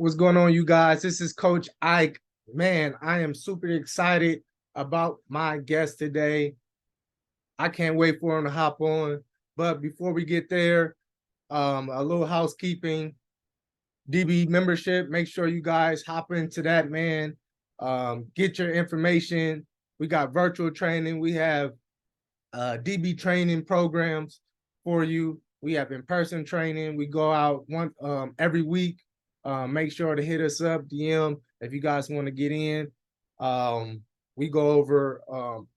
What's going on, you guys? This is Coach Ike. Man, I am super excited about my guest today. I can't wait for him to hop on. But before we get there, a little housekeeping. DB membership, make sure you guys hop into that, man. Get your information. We got virtual training. We have DB training programs for you. We have in-person training. We go out every week. Make sure to hit us up, DM, if you guys want to get in. We go over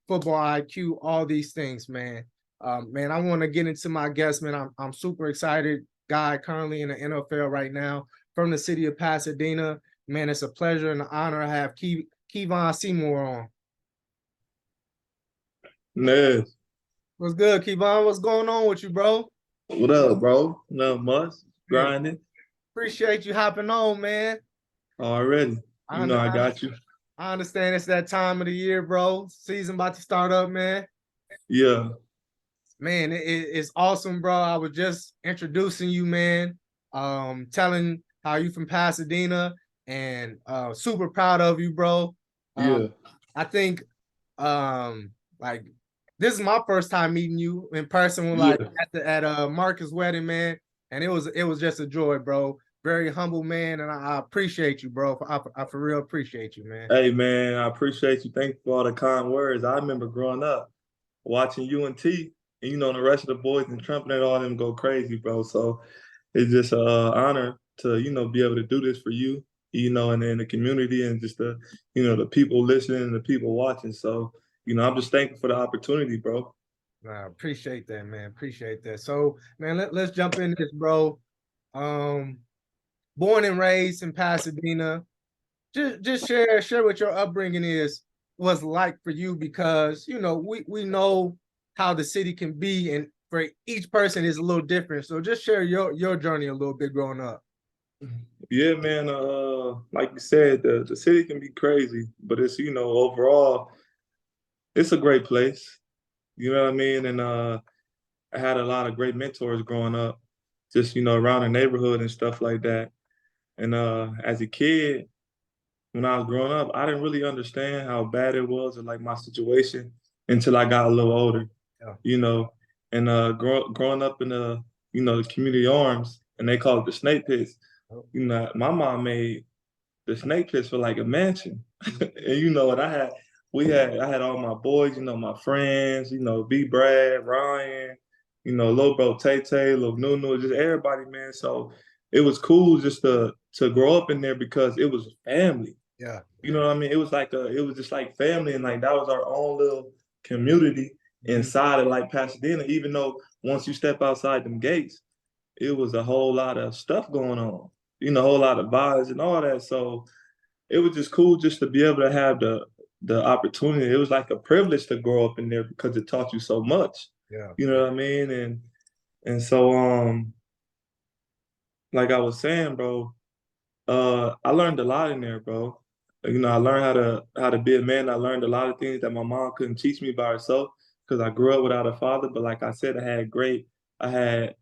football IQ, all these things, man. Man, I want to get into my guest, man. I'm super excited. Guy currently in the NFL right now from the city of Pasadena. Man, it's a pleasure and an honor to have Kevon Seymour on. Man, What's good, Kevon? What's going on with you, bro? what up, bro? Nothing much. Man, Grinding appreciate you hopping on, man. already. I, I got you. I understand it's that time of the year, bro. Season about to start up, man. Yeah. Man, it's awesome, bro. I was just introducing you, man. Telling how you from Pasadena, and super proud of you, bro. Yeah. I think like this is my first time meeting you in person, like Yeah. at Marcus' wedding, man. And it was just a joy, bro. Very humble man, and I appreciate you, bro. I for real appreciate you, man. Hey, man, I appreciate you. Thank you for all the kind words. I remember growing up watching UNT, and the rest of the boys and trumpet and all them go crazy, bro. So it's just an honor to be able to do this for you, and then the community and just the people listening and the people watching. So I'm just thankful for the opportunity, bro. I appreciate that, man. Appreciate that. So, man, let's jump in this, bro. Um, Born and raised in Pasadena. Just share what your upbringing was like for you, because we know how the city can be, and for each person is a little different. So just share your journey a little bit growing up. Yeah, man. Like you said, the city can be crazy, but it's overall, it's a great place. You know what I mean? And I had a lot of great mentors growing up, just around the neighborhood and stuff like that. And as a kid, when I was growing up, I didn't really understand how bad it was or like my situation until I got a little older. Yeah. You know, and growing up in the community arms, and they call it the snake pits. My mom made the snake pits for like a mansion. And what I had all my boys, my friends, B Brad, Ryan, little bro Tay Tay, little Nunu, just everybody, man. So it was cool just to grow up in there because it was family. Yeah. You know what I mean? It was just like family, and like that was our own little community inside of like Pasadena, even though once you step outside them gates, it was a whole lot of stuff going on, a whole lot of vibes and all that. So it was just cool just to be able to have the opportunity. It was like a privilege to grow up in there because it taught you so much. Yeah. You know what I mean? And so like I was saying, bro, I learned a lot in there, bro. I learned how to be a man. I learned a lot of things that my mom couldn't teach me by herself because I grew up without a father. But like I said, I had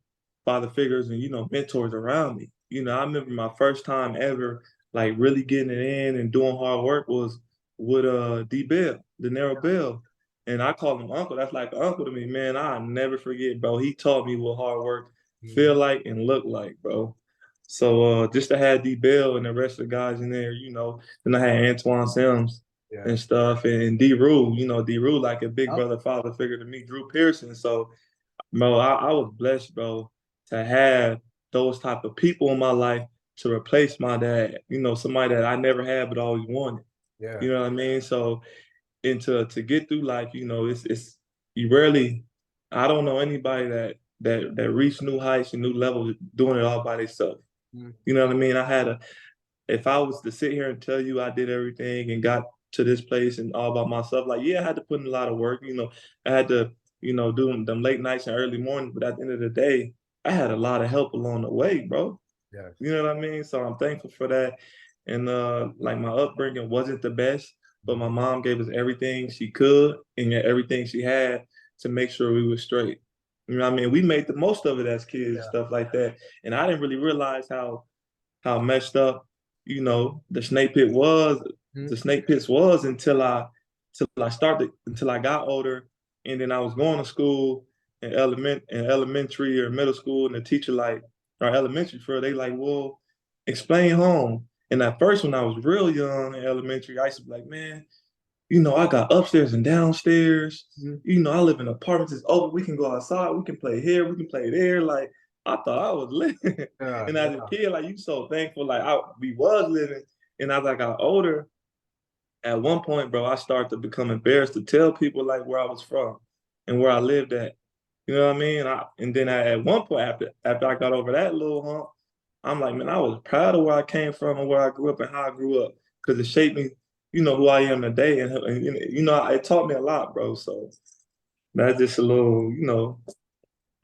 father figures and mentors around me. I remember my first time ever like really getting it in and doing hard work was with 𝐑𝐈𝐆, De Niro Bell. And I call him uncle. That's like an uncle to me, man. I'll never forget, bro. He taught me what hard work feel like and look like, bro. So just to have 𝐑𝐈𝐆 and the rest of the guys in there, then I had Antoine Sims Yeah. and stuff, and D Rule, D Rule like a big brother father figure to me, Drew Pearson. So, bro, I was blessed, bro, to have those type of people in my life to replace my dad. Somebody that I never had but always wanted. Yeah. You know what I mean? So, and to get through life, it's you rarely. I don't know anybody that reached new heights and new levels doing it all by themselves. You know what I mean? If I was to sit here and tell you I did everything and got to this place and all by myself, like, yeah, I had to put in a lot of work. I had to, do them late nights and early mornings, but at the end of the day, I had a lot of help along the way, bro. Yeah. You know what I mean? So I'm thankful for that. And like my upbringing wasn't the best, but my mom gave us everything she could and everything she had to make sure we were straight. You know what I mean? We made the most of it as kids and stuff like that. And I didn't really realize how messed up the snake pit was Mhm. the snake pits was until I got older, and then I was going to school in elementary or middle school, and the teacher or elementary they like, well, explain home. And at first, when I was real young in elementary, I used to be like, man, I got upstairs and downstairs. Mhm. I live in apartments. It's open. We can go outside. We can play here. We can play there. Like, I thought I was living. Yeah, And as a yeah. kid, like, you so thankful. Like, we was living. And as I got older, at one point, bro, I started to become embarrassed to tell people, like, where I was from and where I lived at. You know what I mean? And then at one point, after I got over that little hump, I'm like, man, I was proud of where I came from and where I grew up and how I grew up because it shaped me, who I am today. And it taught me a lot, bro. So that's just a little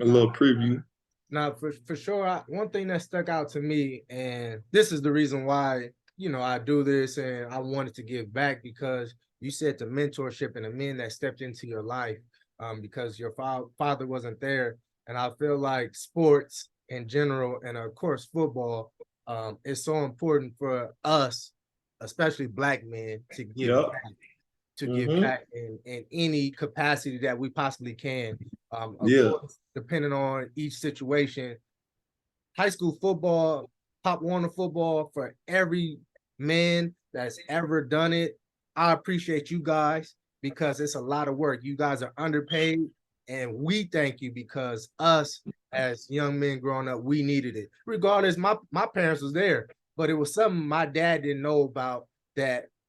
preview. Now, for sure, one thing that stuck out to me, and this is the reason why I do this, and I wanted to give back because you said the mentorship and the men that stepped into your life, because your father wasn't there, and I feel like sports in general, and of course football, is so important for us, especially Black men, to give Yep. back to give Mm-hmm. back in any capacity that we possibly can. Of Yeah. course, depending on each situation, high school football, Pop Warner football, for every man that's ever done it, I appreciate you guys because it's a lot of work. You guys are underpaid, and we thank you because us as young men growing up, we needed it. Regardless, my parents was there, but it was something my dad didn't know about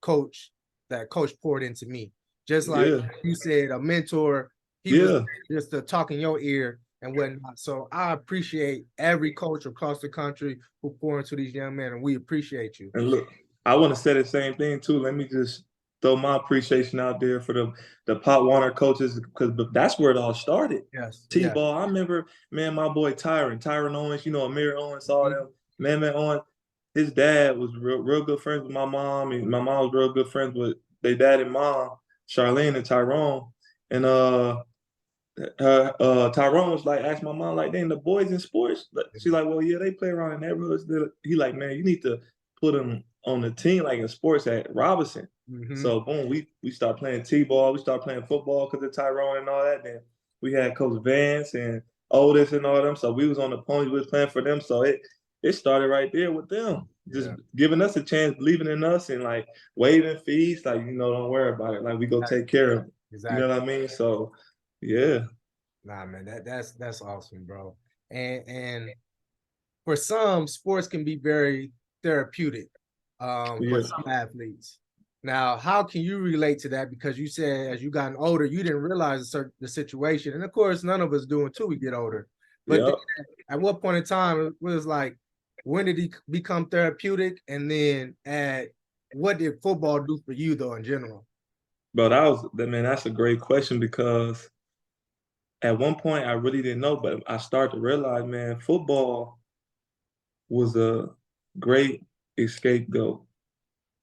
coach that coach poured into me. Just like Yeah. you said, a mentor, he was Yeah. just to talk in your ear and whatnot. So I appreciate every coach across the country who pour into these young men, and we appreciate you. And look, I want to say the same thing too. Let me just throw my appreciation out there for the Pop Warner coaches because that's where it all started. Yes, yeah. T-ball. I remember, man, my boy Tyron Owens, Amir Owens, all them, man Owens. His dad was real good friends with my mom, and my mom was real good friends with their dad and mom, Charlene and Tyrone. And Tyrone was like, asked my mom, like, dang, the boys in sports? She's like, well, yeah, they play around in neighborhoods. He like, man, you need to put them on the team, like in sports at Robinson. Mm-hmm. So boom, we start playing T-ball, we start playing football because of Tyrone and all that. Then we had Coach Vance and Otis and all them. So we was on the ponies, we was playing for them. So it started right there with them. Just Yeah. giving us a chance, believing in us and like waiving fees, like, don't worry about it. Like we go take care of them. You know Exactly. what I mean? So yeah. Nah, man, that's awesome, bro. And for some, sports can be very therapeutic for Yeah. some athletes. Now, how can you relate to that? Because you said as you gotten older, you didn't realize the situation. And of course, none of us do until we get older. But then, Yeah. at what point in time it was like, when did he become therapeutic? And then what did football do for you though in general? But that's a great question because at one point I really didn't know, but I started to realize, man, football was a great scapegoat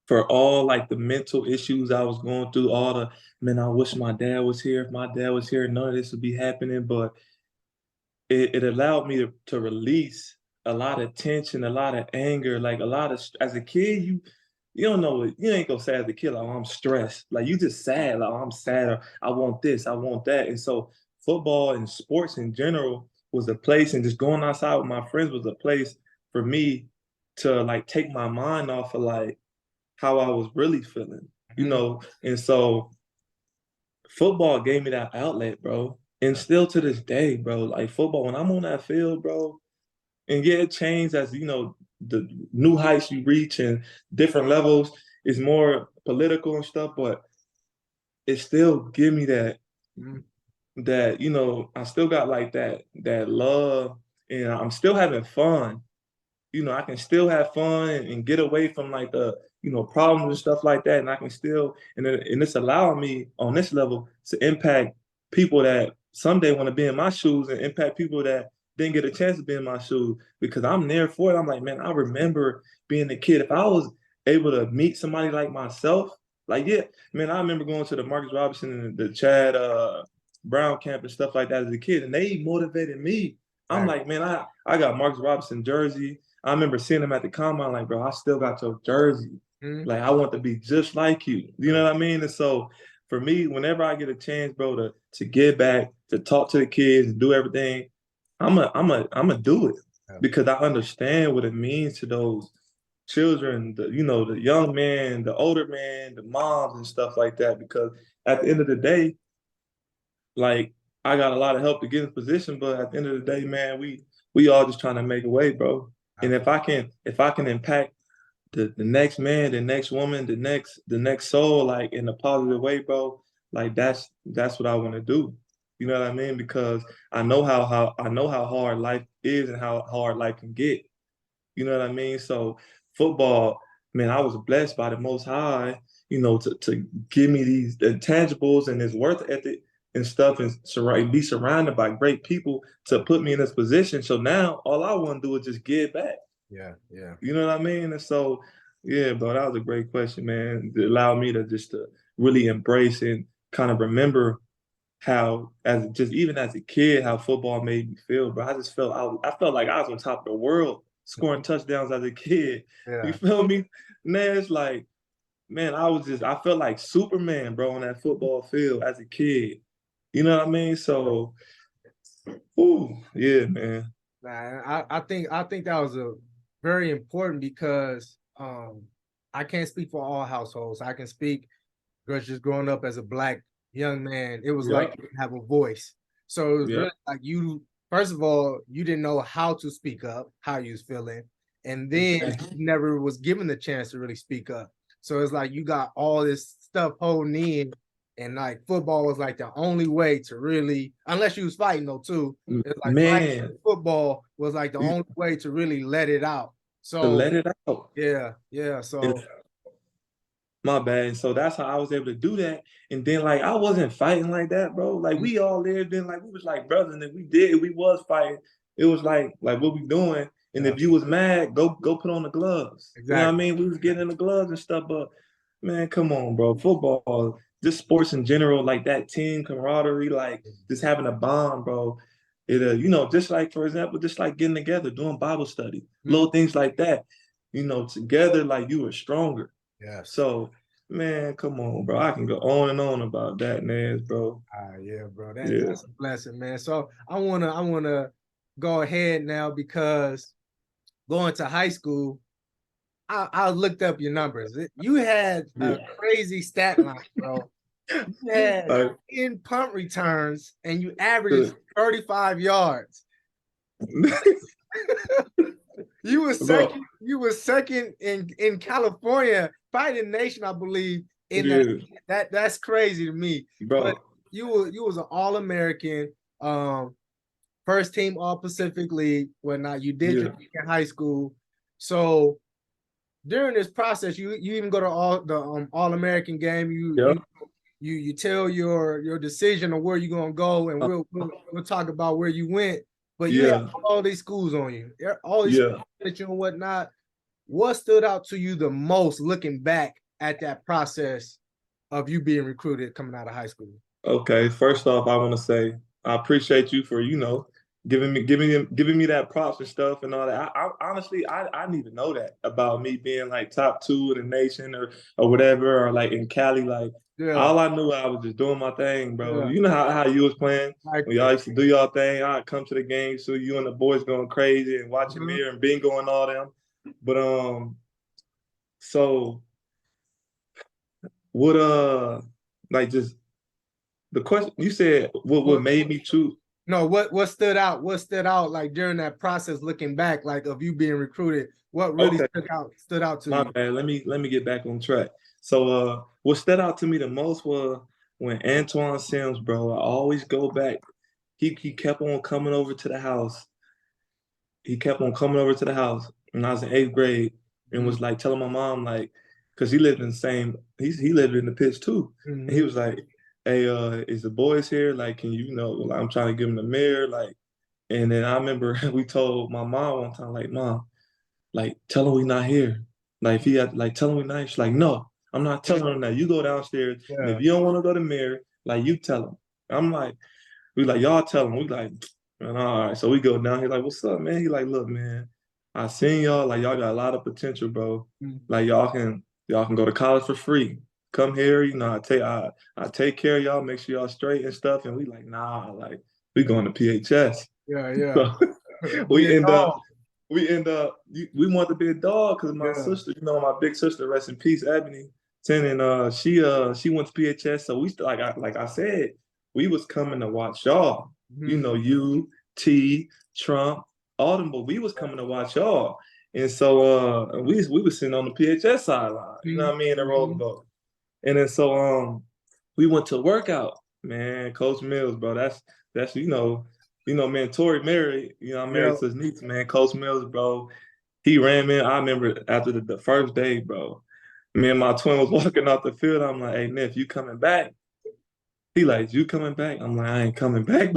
for all like the mental issues I was going through, all the man, I wish my dad was here. If my dad was here, none of this would be happening. But it allowed me to release a lot of tension, a lot of anger, like a lot of as a kid, you don't know you ain't gonna say as a kid, like, oh, I'm stressed. Like you just sad, like, oh, I'm sad, or I want this, I want that. And so football and sports in general was a place, and just going outside with my friends was a place for me to like take my mind off of like how I was really feeling, Mhm. And so football gave me that outlet, bro. And still to this day, bro, like football, when I'm on that field, bro, and yeah, it changed as the new heights you reach and different levels is more political and stuff, but it still give me Mhm. that I still got like that love, and I'm still having fun. I can still have fun and get away from like the problems and stuff like that, and I can still and it's allowing me on this level to impact people that someday want to be in my shoes and impact people that didn't get a chance to be in my shoes because I'm there for it. I'm like, man, I remember being a kid. If I was able to meet somebody like myself, like yeah, man, I remember going to the Marcus Robinson and the Chad Brown camp and stuff like that as a kid, and they motivated me. I'm Right. like, man, I got Marcus Robinson jersey. I remember seeing him at the combine, like, bro, I still got your jersey. Mhm. Like, I want to be just like you. You know what I mean? And so for me, whenever I get a chance, bro, to give back, to talk to the kids, do everything, I'm a do it Yeah. because I understand what it means to those children, the young men, the older men, the moms and stuff like that. Because at the end of the day, like I got a lot of help to get in position, but at the end of the day, man, we all just trying to make a way, bro. And if I can impact the next man, the next woman, the next soul, like in a positive way, bro, like that's what I want to do. You know what I mean? Because I know how hard life is and how hard life can get. You know what I mean? So football, man, I was blessed by the Most High, to give me these intangibles and this worth ethic and stuff, and be surrounded by great people to put me in this position. So now all I want to do is just give back. Yeah. Yeah. You know what I mean? And so, yeah, bro, that was a great question, man. It allowed me to really embrace and kind of remember how, even as a kid, how football made me feel, bro. I felt like I was on top of the world scoring touchdowns as a kid. You Yeah. feel me? Man, it's like, man, I felt like Superman, bro, on that football field as a kid. You know what I mean? So, ooh, yeah, man. Nah, I think that was a very important because I can't speak for all households. I can speak because just growing up as a black young man, it was like Yep. you didn't have a voice. So it was Yep. really like you, first of all, you didn't know how to speak up, how you was feeling, and then Exactly. you never was given the chance to really speak up. So it's like you got all this stuff holding in, and like football was like the only way to really, unless you was fighting though too. It's like fighting Man, football was like the only way to really let it out. to So let it out. yeah, yeah. And So my bad. So that's how I was able to do that. And then like I wasn't fighting like that, bro. Like we all lived in like we was like brothers, and if we was fighting. It was like what we doing. And yeah, if you was mad, go put on the gloves. You know what I exactly. mean? We was getting in the gloves and stuff, but man, come on, bro. Football, just sports in general, like that team camaraderie, like just having a bond, bro. It just like for example, just like getting together, doing Bible study, Mhm. little things like that. Together, like you were stronger. Yes. So, man, come on, bro. I can go on and on about that, Naz, bro. Yeah, bro. Yeah. That's a blessing, man. So I wanna go ahead now because going to high school, I looked up your numbers. You had a Yeah. crazy stat line, bro. You had Uh, 10 punt returns and you averaged 35 yards. You were bro, second. You were second in California, fighting nation, I believe. In yeah, that's crazy to me. But bro, you was an All American, first team All Pacific League. Whatnot. You did your yeah, thing in high school. So during this process, you even go to All American game. You yeah, you you tell your decision on where you're gonna go, and uh, we'll talk about where you went. But you have yeah, all these schools on you, all these schools yeah. that you and whatnot. What stood out to you the most looking back at that process of you being recruited coming out of high school? Okay, first off, I want to say I appreciate you for giving me that props and stuff and all that. I honestly I didn't even know that about me being like top two in the nation or whatever or like in Cali. Like Yeah, all I knew I was just doing my thing, bro. yeah, You know how you was playing like when y'all used to do y'all thing. I'd come to the game, so you and the boys going crazy and watching mhm. Mir and Bingo and all them. But so what like just the question you said what What, made me choose. no, what stood out? What stood out like during that process, looking back, like of you being recruited? What really Okay, stood out to my you? bad. Let me get back on track. So what stood out to me the most was when Antoine Sims, bro, I always go back. He kept on coming over to the house. He kept on coming over to the house when I was in eighth grade and Mhm. was like telling my mom, like, because he lived in the same, he lived in the pitch too. And he Mhm. was like, hey, is the boys here? Like, can you know, like, I'm trying to give him the mirror. Like, and then I remember we told my mom one time, like, Mom, like, tell him we not here. Like, if he had, like, tell him we not. She's like, no, I'm not telling him that. You go downstairs, and Yeah. if you don't want to go to mirror, like, you tell him. I'm like, we like, y'all tell him. We like, man, all right. So we go down here, like, what's up, man? He like, look, man, I seen y'all, like y'all got a lot of potential, bro. Mm. Like y'all can go to college for free. Come here, I take care of y'all, make sure y'all straight and stuff. And we like, nah, like we going to PHS. Yeah, yeah. So Be a we end up dog. we want to be a dog because my Yeah. sister, my big sister, rest in peace, Ebony, 10, and she went to PHS. So we like I said, we was coming to watch y'all. Mhm. You, T, Trump, all them, but we was coming to watch y'all. And so we was sitting on the PHS sideline, you know what I mean, in the roller Mhm. boat. And then so we went to workout, man. Coach Mills, bro. That's man, Tori married, I'm married Yeah. to his niece, man. Coach Mills, bro. He ran, man. I remember after the first day, bro. Me and my twin was walking off the field. I'm like, hey, Niff, you coming back? He like, you coming back? I'm like, I ain't coming back.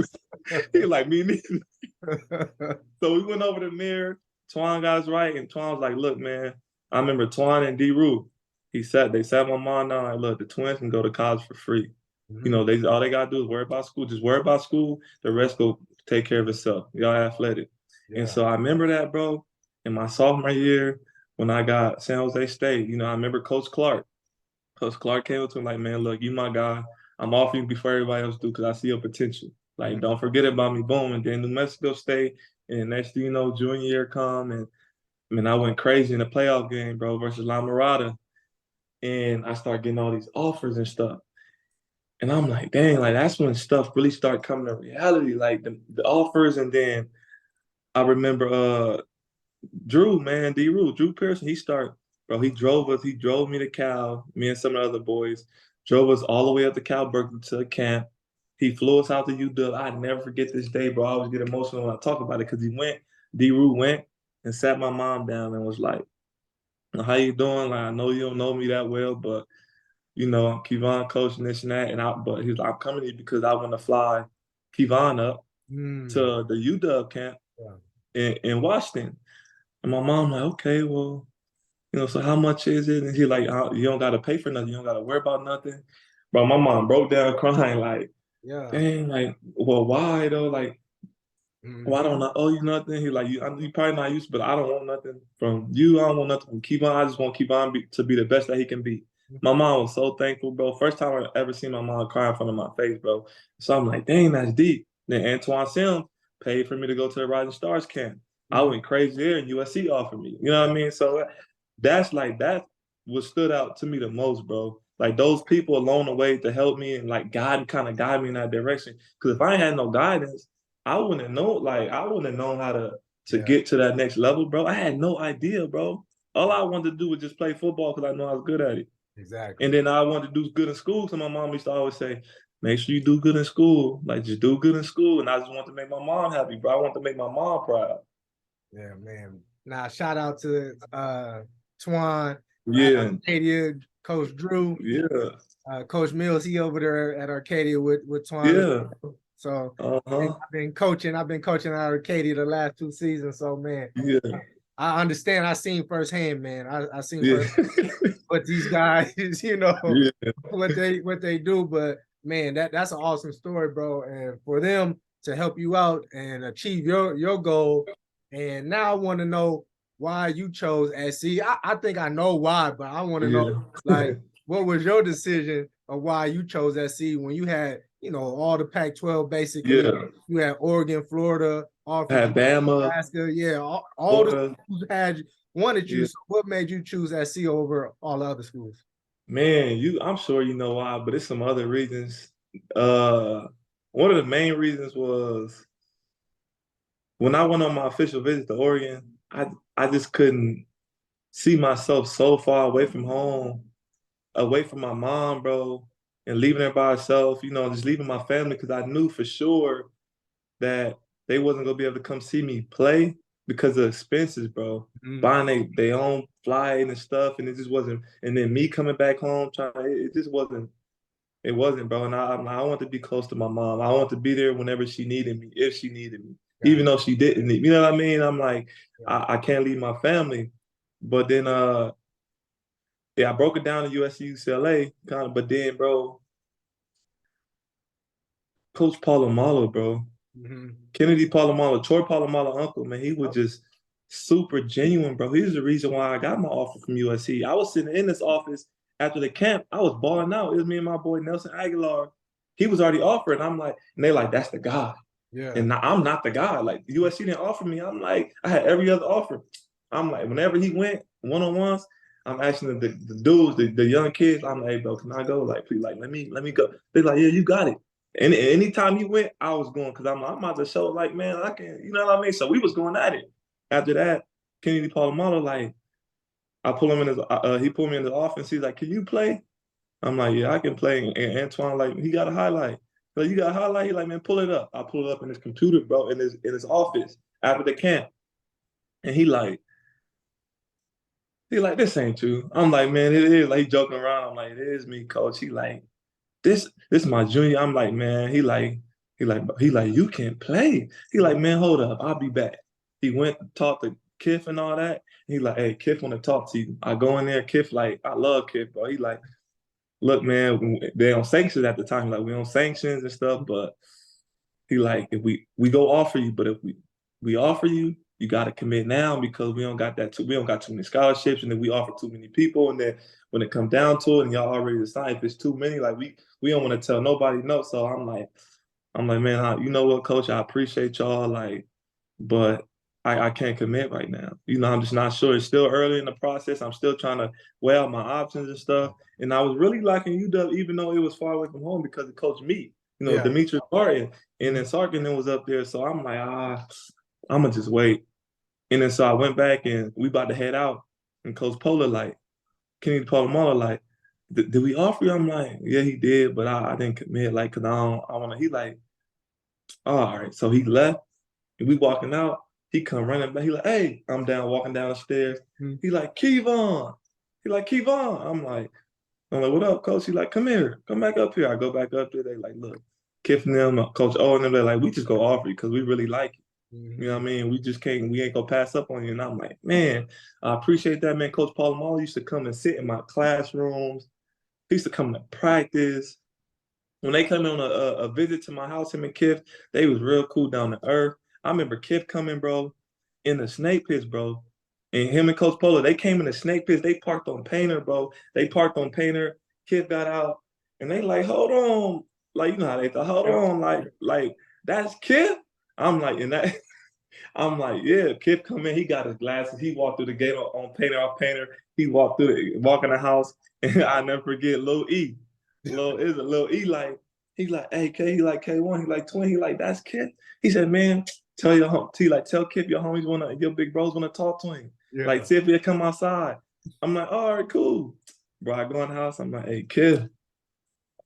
He like, me neither. So we went over the mirror. Twan got us right, and Twan was like, look, man, I remember Twan and D-Rue. They sat my mom down, like, look, the twins can go to college for free. Mhm. They all they gotta do is worry about school. Just worry about school. The rest go take care of itself. Y'all athletic. And Yeah. so I remember that, bro. In my sophomore year, when I got San Jose State, I remember Coach Clark. Coach Clark came up to him like, man, look, you my guy. I'm offering you before everybody else do because I see your potential. Like, Mhm. don't forget about me. Boom. And then New Mexico State. And next thing you know, junior year come. And man, I went crazy in the playoff game, bro, versus La Mirada. And I started getting all these offers and stuff. And I'm like, dang, like that's when stuff really started coming to reality, like the offers. And then I remember Drew, man, Drew Pearson, he drove me to Cal, me and some of the other boys, drove us all the way up to Cal Berkeley to a camp. He flew us out to UW. I never forget this day, bro. I always get emotional when I talk about it because D-Rue went and sat my mom down and was like, how you doing? Like, I know you don't know me that well, but I'm Kevon coaching this and that. But he's like, I'm coming here because I want to fly Kevon up Mm. to the UW camp Yeah. in Washington. And my mom like, okay, well, so how much is it? And he like, you don't got to pay for nothing. You don't got to worry about nothing. Bro, my mom broke down crying like, Yeah. dang, like, well, why though? Like, well, I Mhm. don't owe you nothing. He like, you probably not used, but I don't want nothing from you. I don't want nothing from Kevon. I just want Kevon to be the best that he can be. My mom was so thankful, bro. First time I ever seen my mom cry in front of my face, bro. So I'm like, dang, that's deep. Then Antoine Sims paid for me to go to the Rising Stars camp. I Mhm. went crazy there, and USC offered me. You know what I mean? So that what stood out to me the most, bro. Like those people along the way to help me and like kind of guide me in that direction. Because if I ain't had no guidance, I wouldn't have known how to Yeah. get to that next level, bro. I had no idea, bro. All I wanted to do was just play football because I know I was good at it. And Exactly. then I wanted to do good in school. So my mom used to always say, make sure you do good in school. Like just do good in school. And I just wanted to make my mom happy, bro. I wanted to make my mom proud. Yeah, man. Now shout out to Twan, Yeah. Arcadia, Coach Drew, Yeah. Coach Mills. He over there at Arcadia with Twan. Yeah. So Uh-huh. I've been coaching. I've been coaching at Arcadia the last 2 seasons. So man, Yeah. I understand. I seen firsthand, man. I seen Yeah. first what these guys, Yeah. what they do. But man, that's an awesome story, bro. And for them to help you out and achieve your goal. And now I want to know why you chose SC. I think I know why, but I want to know like what was your decision of why you chose SC when you had all the Pac-12 basically. Yeah. You had Oregon, Florida, offered you, Had Bama, Nebraska, yeah, all the Florida. schools had wanted you. Yeah. So what made you choose SC over all the other schools? Man, I'm sure you know why, but it's some other reasons. Uh, One of the main reasons was when I went on my official visit to Oregon, I just couldn't see myself so far away from home, away from my mom, bro, and leaving her by herself, just leaving my family because I knew for sure that they wasn't gonna be able to come see me play because of expenses, bro. Mm, Buying their own flight and stuff, and it just wasn't. And then me coming back home, it just wasn't. It wasn't, bro. And I want to be close to my mom. I want to be there whenever she needed me, if she needed me, got even though she didn't need. You know what I mean? I'm like, yeah. I can't leave my family. But then, yeah, I broke it down to USC, UCLA, kind of. But then, bro, Coach Palomalo, bro, Mm-hmm. Kennedy Palomalo, Troy Palomalo, uncle, man, he would just super genuine, bro. He's the reason why I got my offer from USC. I was sitting in this office after the camp. I was balling out. It was me and my boy Nelson Aguilar. He was already offered. I'm like, and they're like, that's the guy. Yeah. And I'm not the guy. Like USC didn't offer me. I'm like, I had every other offer. I'm like, whenever he went one-on-ones, I'm asking the dudes, the young kids, I'm like, hey, bro, can I go? Like, please, like, let me go. They're like, yeah, you got it. And anytime he went, I was going because I'm about to show, like, man, I can, you know what I mean? So we was going at it. After that, Kennedy Palomalo, like, I pull him in his, he pulled me in the office. He's like, can you play? I'm like, yeah, I can play. And Antoine, like, he got a highlight. So you got a highlight? He like, man, pull it up. I pull it up in his computer, bro, in his office after the camp. And he like, this ain't you. I'm like, man, it is. Like, he joking around. I'm like, it is me, coach. He like, this is my junior. I'm like, man, he like, you can't play. He like, man, hold up. I'll be back. He went and talked to 𝐑𝐓 and all that. He like, hey, 𝐑𝐓 want to talk to you. I go in there, 𝐑𝐓 like, I love 𝐑𝐓, bro. He like, look, man, they on sanctions at the time. Like, we on sanctions and stuff, but he like, if we go offer you, but if we offer you, you got to commit now because we don't got too many scholarships, and then we offer too many people, and then when it comes down to it, and y'all already decide if it's too many, like we don't want to tell nobody no. So I'm like, man, you know what, coach, I appreciate y'all, like, but I can't commit right now. You know, I'm just not sure. It's still early in the process. I'm still trying to weigh out my options and stuff. And I was really liking UW, even though it was far away from home because of Coach Meat, you know, Demetrius Martin, and then Sarkinen was up there. So I'm like, I'm gonna just wait. And then so I went back and we about to head out. And Coach Polar like, Kennedy Palomalo like, did we offer you? I'm like, yeah, he did, but I didn't commit, like, cause I wanna. He like, oh, all right. So he left. And we walking out, he come running back. He like, hey, I'm down, walking down the stairs. He like, Kevon. He like, Kevon. I'm like, what up, coach? He like, come here, come back up here. I go back up there. They like, look, 𝐑𝐓 and them, Coach O and them, they're like, we just go offer you because we really like you. You know what I mean? We ain't gonna pass up on you. And I'm like, man, I appreciate that, man. Coach Palomalo used to come and sit in my classrooms. He used to come to practice. When they come on a visit to my house, him and 𝐑𝐓, they was real cool down to earth. I remember 𝐑𝐓 coming, bro, in the snake pits, bro. And him and Coach Polo, they came in the snake pits. They parked on Painter, bro. They parked on Painter. 𝐑𝐓 got out, and they like, hold on. Like, you know how they thought, hold on. Like that's 𝐑𝐓? I'm like, and that, I'm like, yeah, 𝐑𝐓 come in. He got his glasses. He walked through the gate on Painter, off Painter. He walked in the house, and I never forget Lil E. Lil E like, he like, hey, K, he like K1, he like twin, he like, that's 𝐑𝐓. He said, man, tell 𝐑𝐓 your homies your big bros wanna talk to him. Yeah. Like, see if he'll come outside. I'm like, all right, cool. Bro, I go in the house, I'm like, hey, 𝐑𝐓,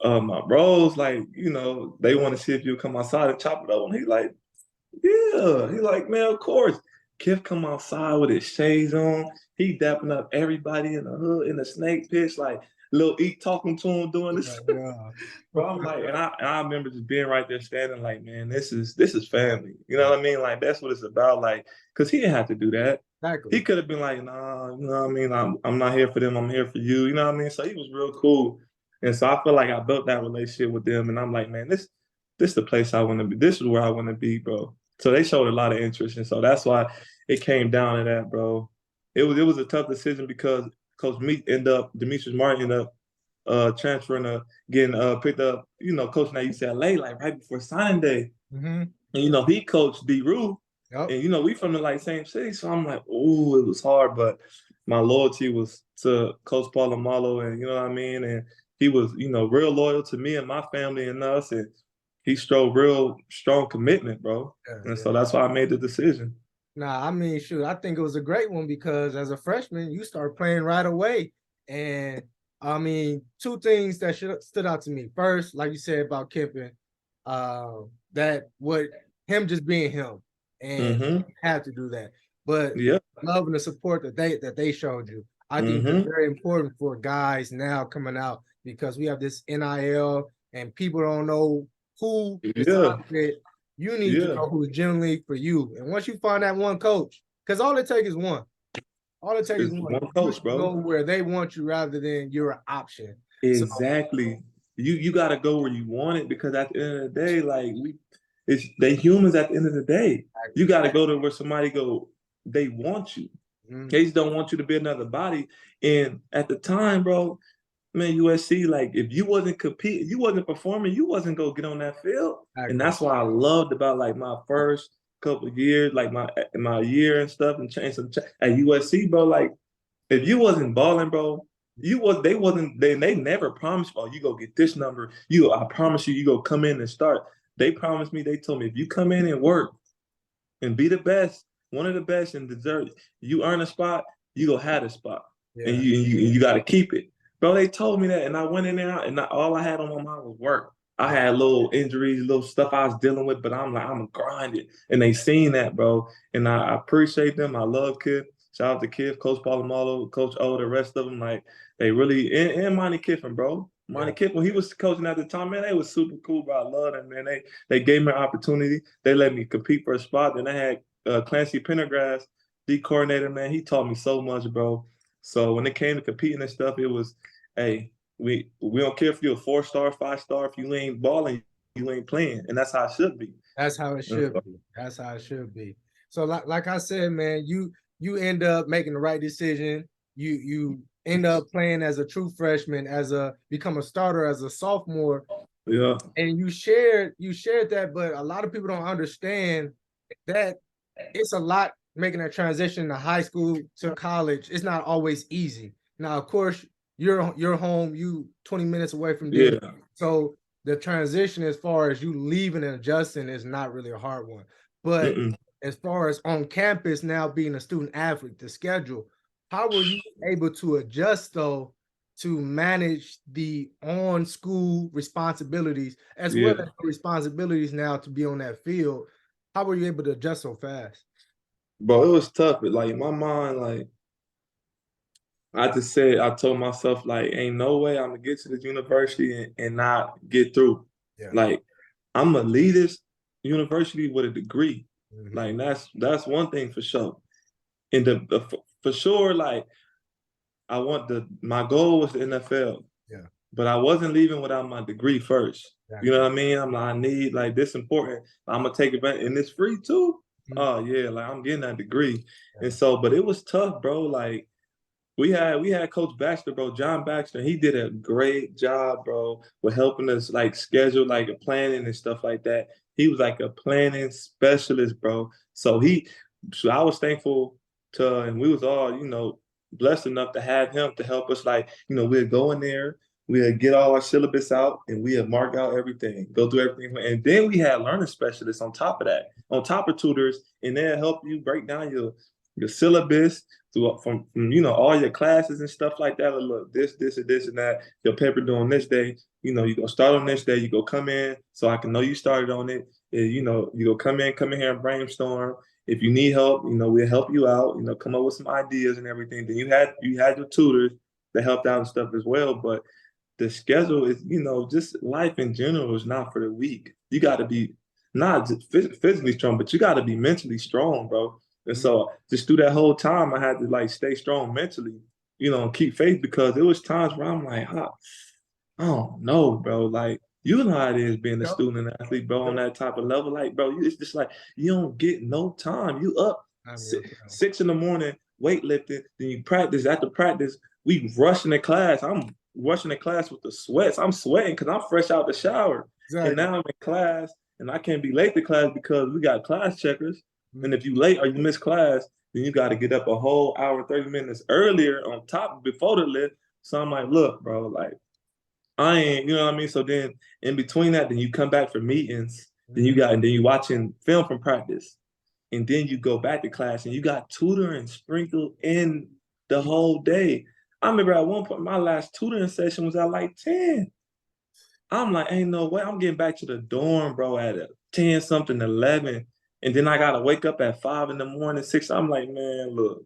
my bros, like, you know, they want to see if you'll come outside and chop it up. And he like, yeah. He like, man, of course. 𝐑𝐓 come outside with his shades on. He dapping up everybody in the hood, in the snake pits, like Lil E talking to him, doing this. Yeah. Bro, I'm like, and I remember just being right there standing like, man, this is family. You know what I mean? Like, that's what it's about. Like, because he didn't have to do that. Exactly. He could have been like, nah, you know what I mean? I'm not here for them. I'm here for you. You know what I mean? So he was real cool. And so I feel like I built that relationship with them. And I'm like, man, this is the place I want to be. This is where I want to be, bro. So they showed a lot of interest. And so that's why it came down to that, bro. It was a tough decision because Coach Demetrius Martin ended up transferring, getting picked up, you know, coaching at UCLA, like right before signing day. And, you know, he coached D-Rue. Yep. And, you know, we from the like same city. So I'm like, ooh, it was hard. But my loyalty was to Coach Palomalo, and, you know what I mean? And he was, you know, real loyal to me and my family and us. And he showed real strong commitment, bro. And so that's why I made the decision. Nah, I mean, shoot, I think it was a great one because as a freshman, you start playing right away. And I mean, two things that stood out to me. First, like you said about 𝐑𝐓, that what him just being him, and had to do that. But love and the support that they showed you, I think that's very important for guys now coming out because we have this NIL and people don't know who is fit. You need to know who's genuinely for you. And once you find that one coach, because all it takes is one. All it takes is one coach, bro. Go where they want you rather than you're an option. Exactly. So, you got to go where you want it because at the end of the day, like they humans at the end of the day. You got to go to where somebody go, they want you. Mm-hmm. They just don't want you to be another body. And at the time, bro, man, USC, like if you wasn't competing, you wasn't performing, you wasn't gonna get on that field. And that's what I loved about like my first couple of years, like my year and stuff, and change some at USC, bro. Like if you wasn't balling, bro, they never promised, oh, you go get this number. I promise you go come in and start. They promised me, they told me if you come in and work and be the best, one of the best and deserve it, you earn a spot, you go have a spot. Yeah. And you gotta keep it. Bro, they told me that, and I went in there, and all I had on my mind was work. I had little injuries, little stuff I was dealing with, but I'm like, I'm grinding. And they seen that, bro. And I appreciate them. I love Kiff. Shout out to Kiff, Coach Palomalo, Coach O, the rest of them. Like, they really, and Monty Kiffin, bro. Monty Kiffin, when he was coaching at the time, man, they was super cool, bro. I love them, man. They gave me an opportunity. They let me compete for a spot. Then I had Clancy Pendergrass, D coordinator, man. He taught me so much, bro. So when it came to competing and stuff, it was, hey, we don't care if you're a 4-star, 5-star. If you ain't balling, you ain't playing, and that's how it should be. That's how it should be. That's how it should be. So like I said, man, you end up making the right decision. You end up playing as a true freshman, become a starter as a sophomore. Yeah. And you shared that, but a lot of people don't understand that it's a lot making that transition to high school to college. It's not always easy. Now, of course, you're home, you 20 minutes away from there. Yeah. So the transition as far as you leaving and adjusting is not really a hard one. But as far as on campus now being a student athlete, the schedule, how were you able to adjust though to manage the on-school responsibilities as well as the responsibilities now to be on that field? How were you able to adjust so fast? Bro, it was tough. But like in my mind, like I told myself, like, ain't no way I'm gonna get to this university and not get through. Yeah. Like, I'm gonna leave this university with a degree. Like that's one thing for sure. And for sure, like my goal was the NFL. Yeah. But I wasn't leaving without my degree first. Exactly. You know what I mean? I'm like, I need like this important. I'm gonna take it back, and it's free too. Oh yeah, like I'm getting that degree. And so, but it was tough, bro. Like we had Coach Baxter, bro, John Baxter. He did a great job, bro, with helping us like schedule like a planning and stuff like that. He was like a planning specialist, bro. So I was thankful to, and we was all, blessed enough to have him to help us. Like, we'd go in there, we'd get all our syllabus out, and we'd mark out everything, go through everything. And then we had learning specialists on top of that, on top of tutors, and they'll help you break down your syllabus from all your classes and stuff like that. Look, this, and this, and that. Your paper due on this day. You go start on this day. You go come in so I can know you started on it. And, you go come in here and brainstorm. If you need help, we'll help you out. Come up with some ideas and everything. Then you had your tutors that helped out and stuff as well. But the schedule is, just life in general is not for the weak. You got to be not just physically strong, but you got to be mentally strong, bro. And so just through that whole time, I had to like stay strong mentally, and keep faith, because there was times where I'm like, I don't know, bro. Like, you know how it is being a student and athlete, bro, on that type of level. Like, bro, it's just like you don't get no time. You up 6 in the morning weightlifting, then you practice. After practice, we rushing to class. I'm rushing to class with the sweats. I'm sweating because I'm fresh out the shower. Exactly. And now I'm in class, and I can't be late to class because we got class checkers. And if you late or you miss class, then you got to get up a whole hour, 30 minutes earlier on top before the lift. So I'm like, look, bro, like, I ain't, you know what I mean? So then in between that, then you come back for meetings, then you watching film from practice. And then you go back to class and you got tutoring sprinkled in the whole day. I remember at one point, my last tutoring session was at like 10. I'm like, ain't no way. I'm getting back to the dorm, bro, at 10 something, 11. And then I got to wake up at 5 in the morning, 6. I'm like, man, look,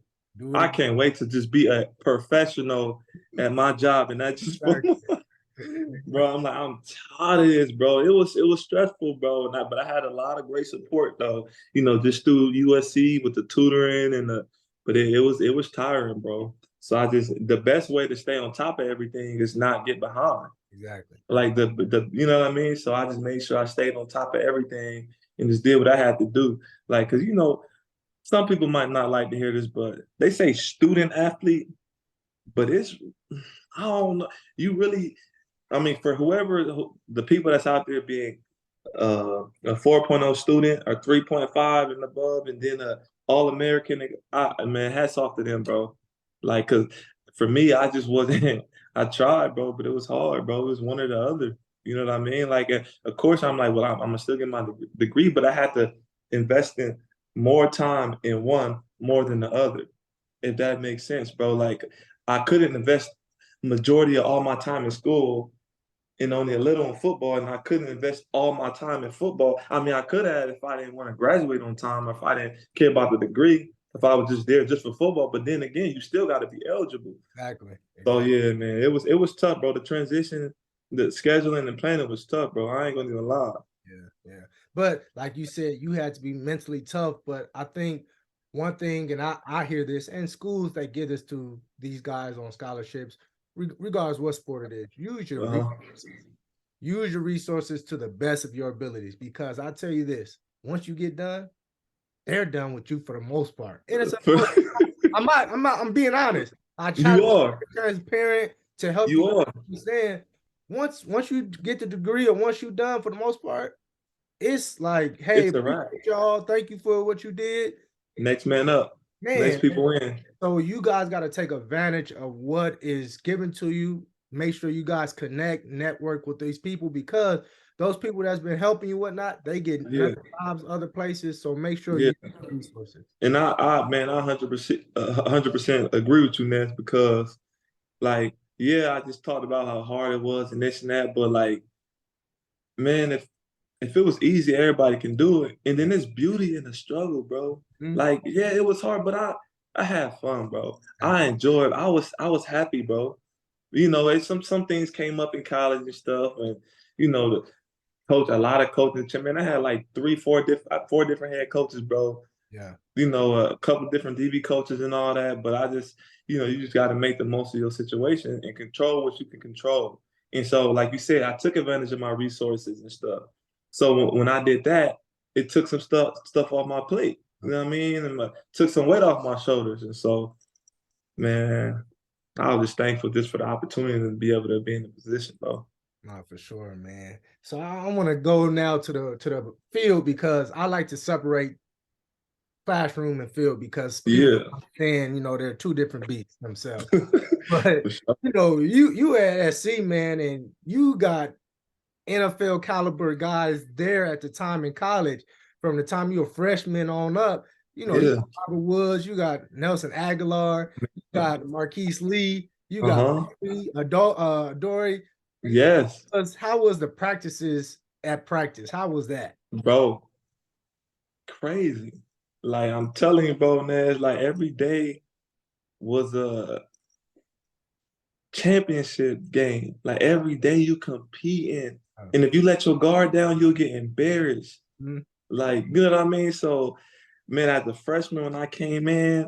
I can't wait to just be a professional at my job. And that just, bro, I'm like, I'm tired of this, bro. It was stressful, bro. But I had a lot of great support, though, just through USC with the tutoring but it was tiring, bro. So the best way to stay on top of everything is not get behind. Exactly. Like the you know what I mean? So I just made sure I stayed on top of everything and just did what I had to do. Like, cause some people might not like to hear this, but they say student athlete, but it's I don't know. You really, I mean, for whoever the people that's out there being a 4.0 student or 3.5 and above, and then a All American, man, hats off to them, bro. Like, cause for me, I just wasn't. I tried, bro, but it was hard, bro. It was one or the other. You know what I mean? Like, of course, I'm like, well, I'm gonna still get my degree, but I had to invest in more time in one more than the other, if that makes sense, bro. Like, I couldn't invest majority of all my time in school and only a little in football, and I couldn't invest all my time in football. I mean, I could have if I didn't want to graduate on time, or if I didn't care about the degree, if I was just there just for football. But then again, you still got to be eligible. Exactly. So yeah, man, it was tough, bro. The transition, the scheduling and planning was tough, bro. I ain't gonna even lie. Yeah. But like you said, you had to be mentally tough. But I think one thing, and I hear this, and schools that give this to these guys on scholarships, regardless what sport it is, use your resources. Use your resources to the best of your abilities. Because I tell you this, once you get done, they're done with you for the most part. And it's I'm being honest. I try You to are. be transparent to help You you are. understand. Once you get the degree or once you're done for the most part, it's like, hey, It's a wrap. y'all, thank you for what you did. Next man up. Next Man, people in. so you guys got to take advantage of what is given to you. Make sure you guys connect, network with these people, because those people that's been helping you, whatnot, they get jobs other places. So make sure you use resources. And man, I 100% agree with you, Ness, because like, yeah, I just talked about how hard it was and this and that, but like, man, if it was easy, everybody can do it. And then there's beauty in the struggle, bro. Like, yeah, it was hard, but I had fun, bro. I enjoyed. I was happy, bro. You know, some things came up in college and stuff, and the coach, a lot of coaches. Man, I had like four different head coaches, bro. Yeah. A couple different DB coaches and all that. But I just, you just got to make the most of your situation and control what you can control. And so, like you said, I took advantage of my resources and stuff. So when I did that, it took some stuff off my plate. You know what I mean? And took some weight off my shoulders. And so, man, I was just thankful just for the opportunity to be able to be in the position, bro. No, for sure, man. So I want to go now to the field, because I like to separate classroom and field, because people understand, they're two different beasts themselves. But you at SC, man, and you got NFL caliber guys there at the time in college. From the time you were freshman on up, you got Robert Woods, you got Nelson Aguilar, you got Marquise Lee, you got Dory. Yes. How was the practices at practice? How was that? Bro, crazy. Like, I'm telling you, bro, man, like every day was a championship game. Like every day you competing. And if you let your guard down, you'll get embarrassed. Like, you know what I mean? So, man, as a freshman when I came in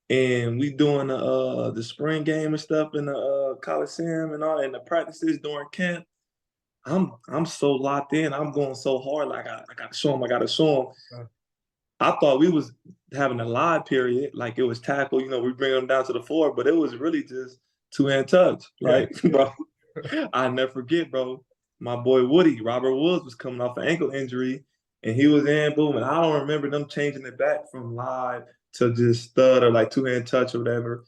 and we doing the spring game and stuff in the Coliseum and all, and the practices during camp, I'm so locked in. I'm going so hard. Like I gotta show them. I thought we was having a live period, like it was tackle. We bring them down to the floor, but it was really just two-hand touch. Like, bro, I never forget, bro. My boy Robert Woods, was coming off an ankle injury, and he was in, boom. And I don't remember them changing it back from live to just stud or like two-hand touch or whatever.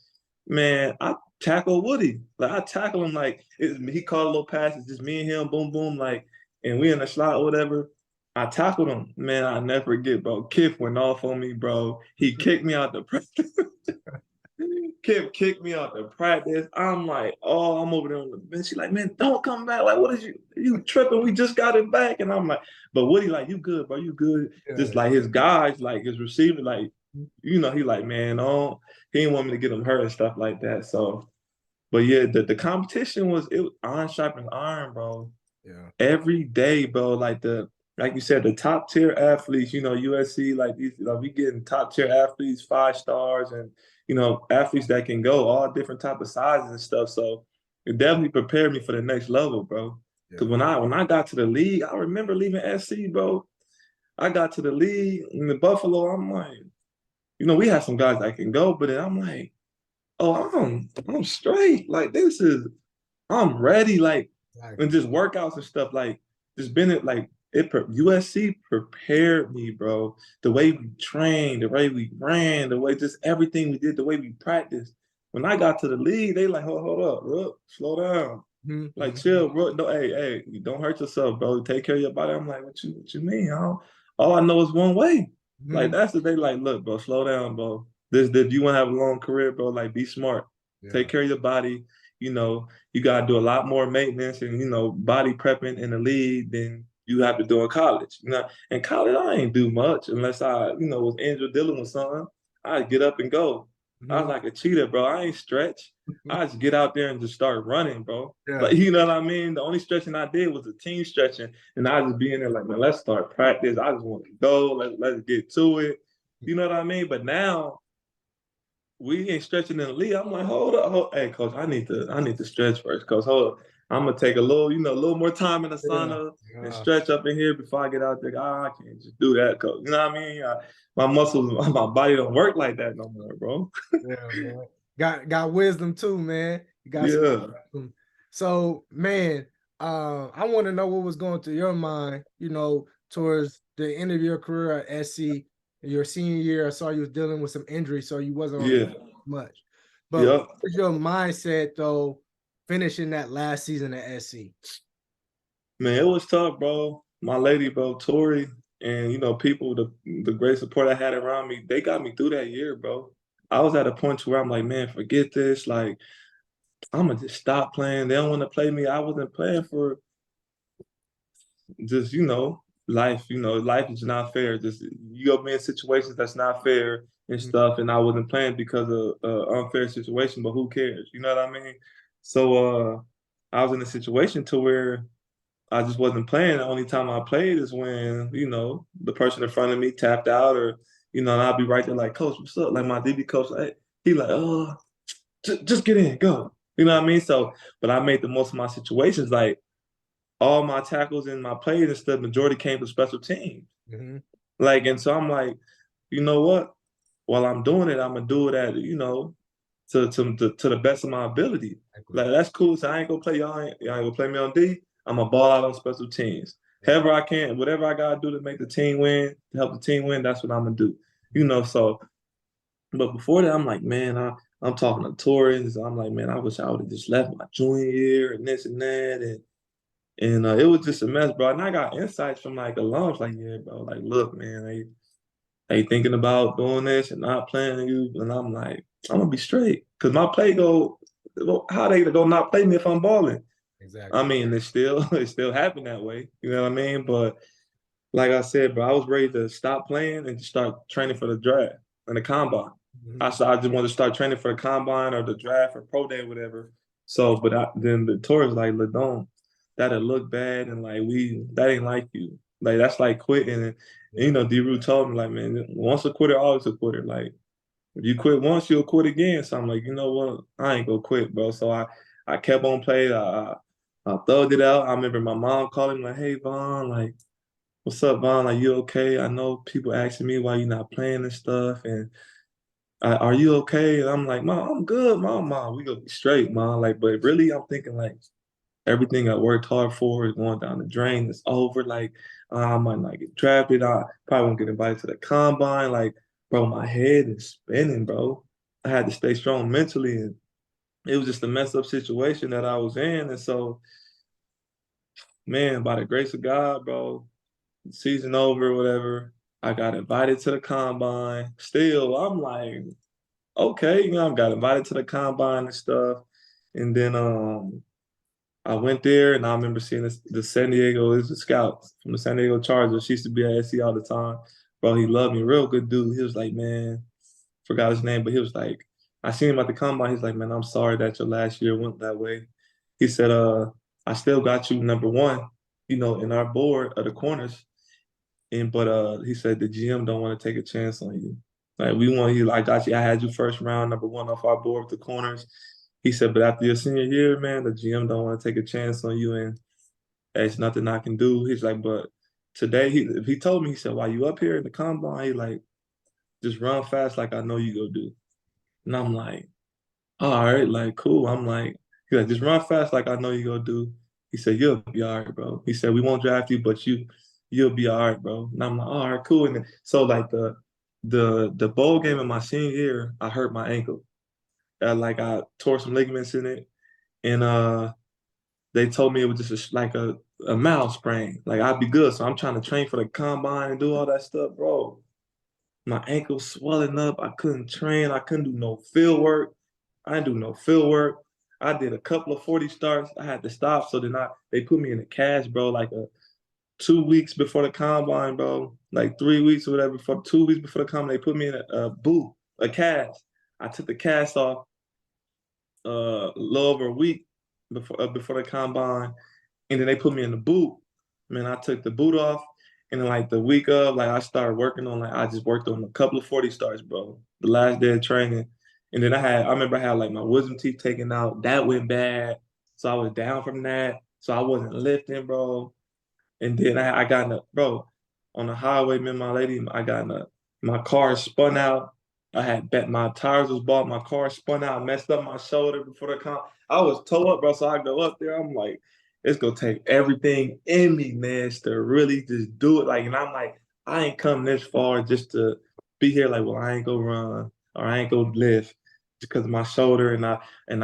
Man, I tackle Woody. Like, I tackle him like he caught a little pass. It's just me and him, boom, boom, like, and we in the slot or whatever. I tackled him. Man, I never forget, bro. 𝐑𝐓 went off on me, bro. He kicked me out the practice. 𝐑𝐓 kicked me out the practice. I'm like, oh, I'm over there on the bench. She's like, man, don't come back. Like, what is you tripping? We just got it back. And I'm like, but Woody, like, you good, bro. You good. Just like his guys, like his receiver, like, he like, man, he didn't want me to get him hurt and stuff like that. So, but yeah, the competition was iron sharpening iron, bro. Yeah. Every day, bro. Like you said, the top tier athletes, USC, like these, we getting top tier athletes, 5 stars, and athletes that can go all different type of sizes and stuff. So it definitely prepared me for the next level, bro. Because when I got to the league, I remember leaving SC, bro. I got to the league in the Buffalo. I'm like, we have some guys that can go, but then I'm like, oh, I'm straight. Like I'm ready. Like, and Exactly. just workouts and stuff. Like, just been it. Like, USC prepared me, bro. The way we trained, the way we ran, the way just everything we did, the way we practiced. When I got to the league, they like, hold up, look, slow down. Like, Mm-hmm. chill, bro. No, hey, you don't hurt yourself, bro. Take care of your body. I'm like, what you mean? All I know is one way. Like, Mm-hmm. that's the day. Like, look, bro, slow down, bro. This, you want to have a long career, bro. Like, be smart. Take Yeah. care of your body. You gotta do a lot more maintenance and body prepping in the league than you have to do in college. In college I ain't do much unless I was injured dealing with something. I get up and go. I was Mm-hmm. like a cheetah, bro. I ain't stretch. I just get out there and just start running, bro. Yeah. Like, you know what I mean? The only stretching I did was the team stretching, and I just be in there like, man, let's start practice. I just want to go. Let's get to it. You know what I mean? But now we ain't stretching in the league. I'm like, hold up, hey coach, I need to stretch first, coach. Hold up. I'm gonna take a little more time in the Yeah. sauna and Yeah. stretch up in here before I get out there. I can't just do that, coach. You know what I mean? My muscles, my body don't work like that no more, bro. Yeah, man. Got wisdom too, man. You got some Yeah, wisdom. So, man, I want to know what was going through your mind, towards the end of your career at SC. Your senior year, I saw you was dealing with some injury, so you wasn't on yeah, much. But what yeah. was your mindset though, finishing that last season at SC? Man, it was tough, bro. My lady, bro, Tori, and people, the great support I had around me, they got me through that year, bro. I was at a point where I'm like, man, forget this. Like, I'm gonna just stop playing. They don't want to play me. I wasn't playing for just life. Life is not fair. Just you go be in situations that's not fair and Mhm. stuff. And I wasn't playing because of unfair situation. But who cares? You know what I mean? So I was in a situation to where I just wasn't playing. The only time I played is when the person in front of me tapped out, or and I'll be right there like, coach, what's up? Like my DB coach, like he like, oh, just get in, go. You know what I mean? So, but I made the most of my situations. Like all my tackles and my plays and stuff, majority came from special teams. Mhm. Like, and so I'm like, you know what? While I'm doing it, I'm gonna do it at to the best of my ability. Exactly. Like that's cool. So I ain't gonna play y'all ain't gonna play me on D. I'm gonna ball out on special teams. Yeah. However I can, whatever I gotta do to make the team win, to help the team win, that's what I'm gonna do. So but before that, I'm like, man, I'm talking to Torrens. I'm like, man, I wish I would have just left my junior year and this and that. And it was just a mess, bro. And I got insights from like alums, like, yeah, bro, like, look, man, they thinking about doing this and not playing you. And I'm like, I'm gonna be straight. Cause my play how they gonna not play me if I'm balling? I Exactly. mean, it still happened that way. You know what I mean? But like I said, bro, I was ready to stop playing and just start training for the draft and the combine. Mhm. I just wanted to start training for the combine or the draft or pro day or whatever. So, but then the tour was like, look, don't that'll look bad and like that ain't like you. Like that's like quitting. And Yeah. D-Rue told me like, man, once a quitter, always a quitter. Like if you quit once, you'll quit again. So I'm like, you know what? I ain't gonna quit, bro. So I kept on playing. I thugged it out. I remember my mom calling me like, hey Vaughn, like what's up, Vaughn? Like, you okay? I know people asking me why you not playing and stuff. And are you okay? And I'm like, Mom, I'm good, Mom. We gonna be straight, Mom. Like, but really, I'm thinking like everything I worked hard for is going down the drain. It's over. Like, I might not get drafted. I probably won't get invited to the combine. Like, bro, my head is spinning, bro. I had to stay strong mentally, and it was just a messed up situation that I was in. And so, man, by the grace of God, bro, season over, whatever. I got invited to the combine. Still, I'm like, okay, I got invited to the combine and stuff. And then I went there and I remember seeing the San Diego, it was a scout from the San Diego Chargers. She used to be at SC all the time. Bro, he loved me, real good dude. He was like, man, forgot his name, but he was like, I seen him at the combine. He's like, man, I'm sorry that your last year went that way. He said, I still got you number one, in our board of the corners. But he said the GM don't want to take a chance on you. Like I got you. I had you first round, number one off our board with the corners. He said, but after your senior year, man, the GM don't want to take a chance on you, and there's nothing I can do. He's like, but today he told me, he said, while you up here in the combine, he like, just run fast like I know you go do. And I'm like, all right, like cool. I'm like, he's like, just run fast like I know you go do. He said, you'll be all right, bro. He said, we won't draft you, but you'll be all right, bro. And I'm like, all right, cool. And then, so like the bowl game in my senior year, I hurt my ankle. Like I tore some ligaments in it, and they told me it was just like a mild sprain. Like I'd be good. So I'm trying to train for the combine and do all that stuff, bro. My ankle swelling up. I couldn't train. I couldn't do no field work. I didn't do no field work. I did a couple of 40 starts. I had to stop. So then they put me in a cast, bro, like 2 weeks before the combine, bro. Like 3 weeks or whatever. For 2 weeks before the combine, they put me in a boot, a cast. I took the cast off a little over a week before the combine, and then they put me in the boot. Man, I took the boot off, and then like the week of, like I started working on I just worked on a couple of 40 starts, bro. The last day of training, and then I remember I had like my wisdom teeth taken out. That went bad, so I was down from that. So I wasn't lifting, bro. And then I got in a bro on the highway, me and my lady, I got in my car spun out. I had bet my tires was bought, my car spun out, messed up my shoulder before the con. I was toe up, bro. So I go up there, I'm like, it's gonna take everything in me, man, to really just do it. Like, and I'm like, I ain't come this far just to be here. Like, well, I ain't go run or I ain't go lift because of my shoulder, and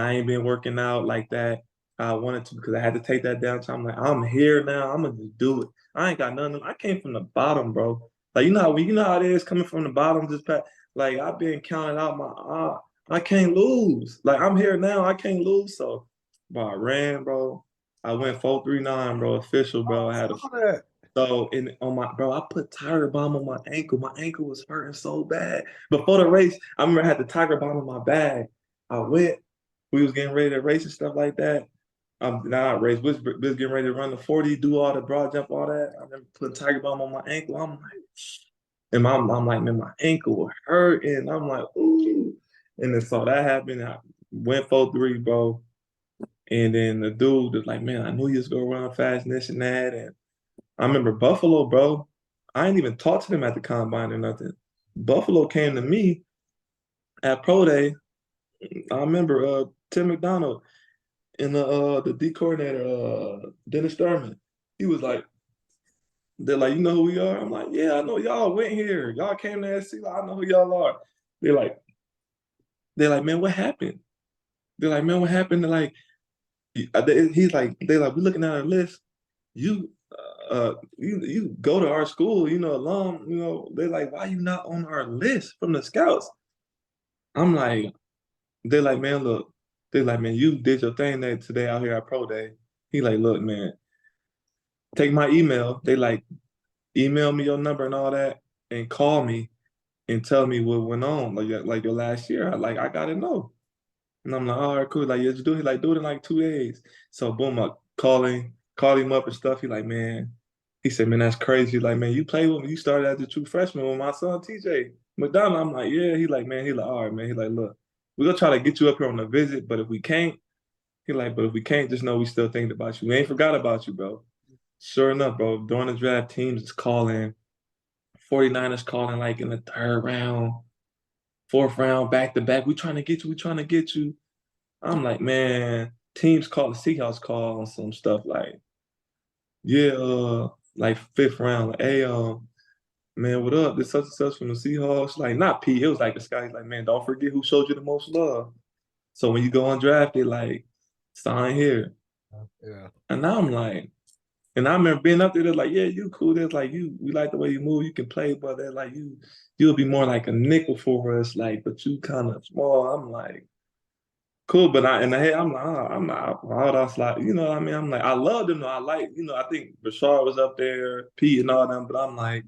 I ain't been working out like that. I wanted to because I had to take that down. So I'm like, I'm here now. I'm gonna just do it. I ain't got nothing. I came from the bottom, bro. Like you know how it is coming from the bottom. Like I've been counting out I can't lose. Like I'm here now. I can't lose. So, bro, I ran, bro. I went 4.39, bro. Official, bro. I had a that. so in on my bro, I put Tiger Bomb on my ankle. My ankle was hurting so bad. Before the race, I remember I had the Tiger Bomb in my bag. I went. We was getting ready to race and stuff like that. Not race. We was getting ready to run the 40, do all the broad jump, all that. I remember putting Tiger Bomb on my ankle. I'm like, I'm like, man, my ankle was hurting. I'm like, ooh. And then so that happened. I went 4.3, bro. And then the dude was like, man, I knew he was gonna run fast and this and that. And I remember Buffalo, bro. I ain't even talked to them at the combine or nothing. Buffalo came to me at Pro Day. I remember Tim McDonald and the D coordinator, Dennis Thurman. He was like, they're like, you know who we are? I'm like, yeah, I know y'all went here. Y'all came to SC. I know who y'all are. They're like, man, what happened? They're like, man, what happened? They're like, they're like, we looking at our list. You you go to our school, alum, they're like, why you not on our list from the scouts? I'm like, they're like, man, look, they're like, man, you did your thing today out here at Pro Day. He like, look, man, take my email. They like, email me your number and all that, and call me and tell me what went on, like your last year. I gotta know. And I'm like, all right, cool. Like, yes, do it. Like, do it in like 2 days. So boom, I called him up and stuff. He like, man, he said, man, that's crazy. Like, man, you played with me. You started as a true freshman with my son TJ McDonald. I'm like, yeah. He like, man, he like, all right, man. He like, look, we're gonna try to get you up here on a visit, but if we can't, he like, but if we can't, just know we still thinking about you. We ain't forgot about you, bro. Sure enough, bro, during the draft, teams is calling, 49ers calling like in the third round, fourth round, back to back. We trying to get you. We trying to get you. I'm like, man, teams call the Seahawks call on some stuff like, yeah, like fifth round, like, hey, man, what up? This such and such from the Seahawks. Like, not P. It was like this guy. He's like, man, don't forget who showed you the most love. So when you go undrafted, like, sign here. Yeah. And now I'm like, and I remember being up there, they're like, yeah, you cool. They're like, we like the way you move, you can play, but they're like, you'll be more like a nickel for us, like, but you kind of small. I'm like, cool, but in the head, I'm like, I'm not all that's like, you know what I mean? I'm like, I love them though. I like, I think Bashar was up there, Pete and all them, but I'm like,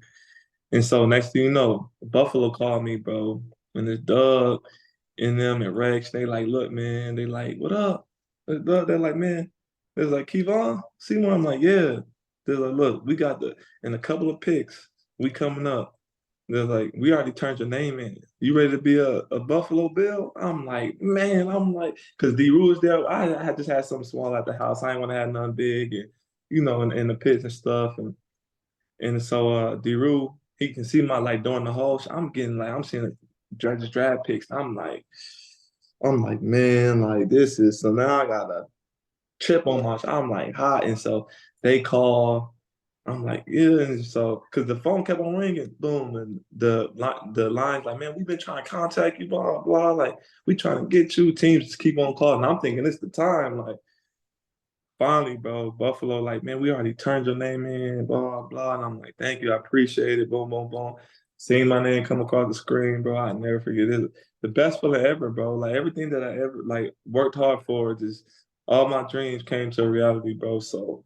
and so next thing you know, Buffalo called me, bro. And it's Doug and them and Rex. They like, look, man. They like, what up? They're like, man. They're like, Kevon Seymour. I'm like, yeah. They're like, look, we got and a couple of picks. We coming up. They're like, we already turned your name in. You ready to be a Buffalo Bill? I'm like, man, because D-Rule was there. I had just had something small at the house. I didn't want to have nothing big and, in the pits and stuff. And so D-Rule, he can see my like during the whole I'm getting like I'm seeing just draft picks. I'm like, man, like this is so now I got a chip on my I'm like hot. And so they call, I'm like, yeah, and so because the phone kept on ringing, boom, and the line's like, man, we've been trying to contact you, blah, blah, like we trying to get you. Teams just keep on calling. I'm thinking it's the time, like finally, bro, Buffalo, like, man, we already turned your name in, blah, blah. And I'm like, thank you, I appreciate it. Boom, boom, boom. Seeing my name come across the screen, bro, I never forget it. The best feeling ever, bro. Like everything that I ever like worked hard for, just all my dreams came to reality, bro. So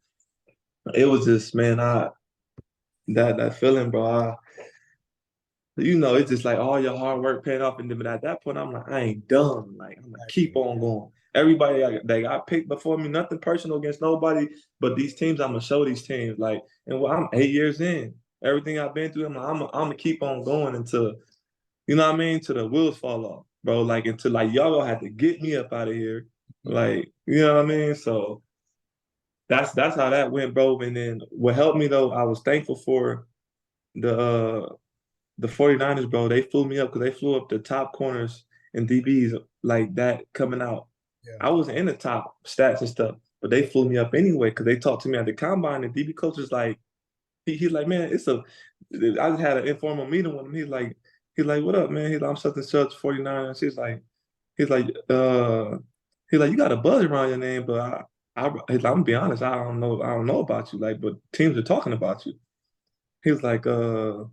it was just, man, that feeling, bro. It's just like all your hard work paid off. And then but at that point, I'm like, I ain't done. Like, I'm gonna keep on going. Everybody that got picked before me, nothing personal against nobody, but these teams, I'm gonna show these teams. Like, and I'm 8 years in. Everything I've been through, I'm gonna keep on going until, you know what I mean, till the wheels fall off, bro. Like until like y'all gonna have to get me up out of here. Like, you know what I mean? So that's how that went, bro. And then what helped me though, I was thankful for the 49ers, bro. They flew me up because they flew up the top corners and DBs like that coming out. Yeah. I wasn't in the top stats and stuff, but they flew me up anyway because they talked to me at the combine. And DB coach was like, he's like, man, I just had an informal meeting with him. He's like, what up, man? He's like, I'm such and such 49ers. He's like, you got a buzz around your name, but he's like, I'm gonna be honest, I don't know about you, like, but teams are talking about you. He was like, so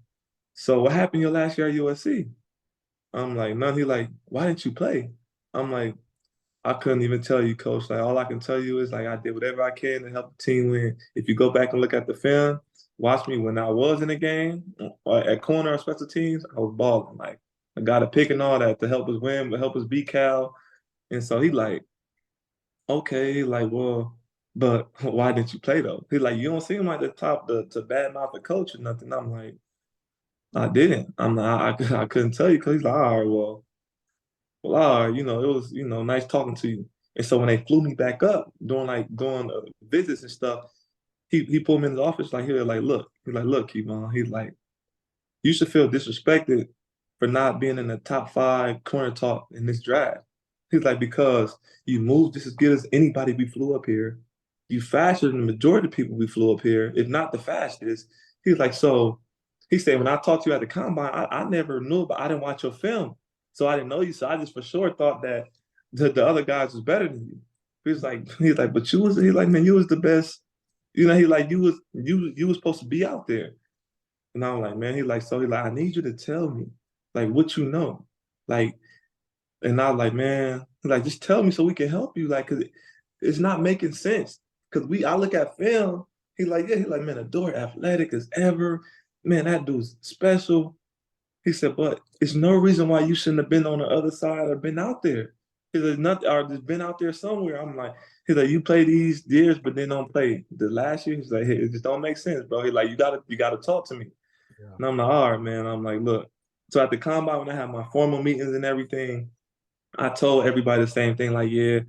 what happened your last year at USC? I'm like, none. He like, why didn't you play? I'm like, I couldn't even tell you, coach. Like, all I can tell you is like I did whatever I can to help the team win. If you go back and look at the film, watch me when I was in the game at corner or special teams, I was balling. Like I got a pick and all that to help us win, to help us beat Cal. And so he like, okay, like, well, but why didn't you play though? He like, you don't seem like the top to badmouth the coach or nothing. I'm like, I didn't. I couldn't tell you because he's like, all right, all right, it was, nice talking to you. And so when they flew me back up doing visits and stuff, he pulled me in his office like he was like, look, Kevon, he's like, you should feel disrespected for not being in the top 5 corner talk in this draft. He's like, because you moved just as good as anybody we flew up here. You faster than the majority of people we flew up here, if not the fastest. He's like, so he said, when I talked to you at the combine, I never knew, but I didn't watch your film. So I didn't know you. So I just for sure thought that the other guys was better than you. He's like, but he's like, man, you was the best. He like, you was supposed to be out there. And I'm like, man, he's like, I need you to tell me, like, what you know. Like, and I was like, man, like, just tell me so we can help you. Like, cause it's not making sense. Cause I look at film, he's like, man, Adore athletic as ever. Man, that dude's special. He said, but it's no reason why you shouldn't have been on the other side or been out there. He's like, nothing, or just been out there somewhere. He's like, you play these years, but then don't play the last year. He's like, hey, it just don't make sense, bro. He's like, you gotta talk to me. Yeah. And I'm like, all right, man. I'm like, look. So at the combine, when I had my formal meetings and everything, I told everybody the same thing. Like, yeah,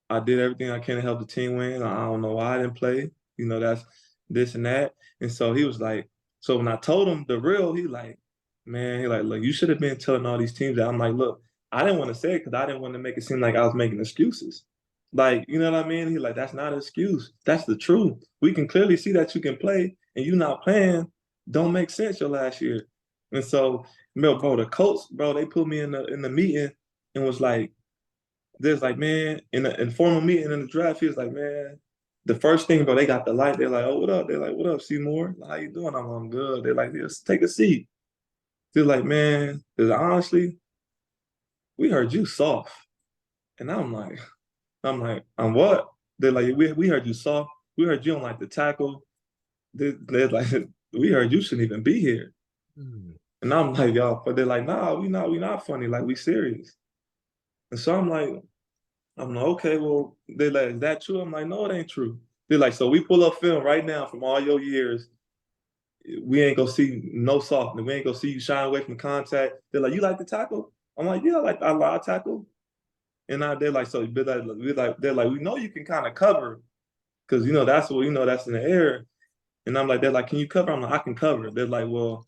I did everything I can to help the team win. I don't know why I didn't play. That's this and that. And so he was like, so when I told him the real, he like, man, he like, look, you should have been telling all these teams that. I'm like, look, I didn't want to say it because I didn't want to make it seem like I was making excuses. Like, you know what I mean? He like, that's not an excuse. That's the truth. We can clearly see that you can play and you not playing don't make sense your last year. And so, bro, the coach, bro, they put me in the meeting and was like, there's like, man, in the informal meeting in the draft, he was like, man, the first thing, bro, they got the light. They're like, oh, what up? They're like, what up, Seymour? How you doing? I'm good. They're like, just take a seat. They're like, man, honestly, we heard you soft. And I'm what? They're like, we heard you soft. We heard you don't like the tackle. They're like, we heard you shouldn't even be here. And I'm like, y'all, but they're like, nah, we not funny. Like, we serious. And so I'm like, okay, well, they're like, is that true? I'm like, no, it ain't true. They're like, so we pull up film right now from all your years. We ain't gonna see no softness. We ain't gonna see you shying away from contact. They're like, you like to tackle? I'm like, yeah, I like tackle. And they're like, so they're like, we know you can kind of cover because that's what that's in the air. And I'm like, they're like, can you cover? I'm like, I can cover. They're like, well,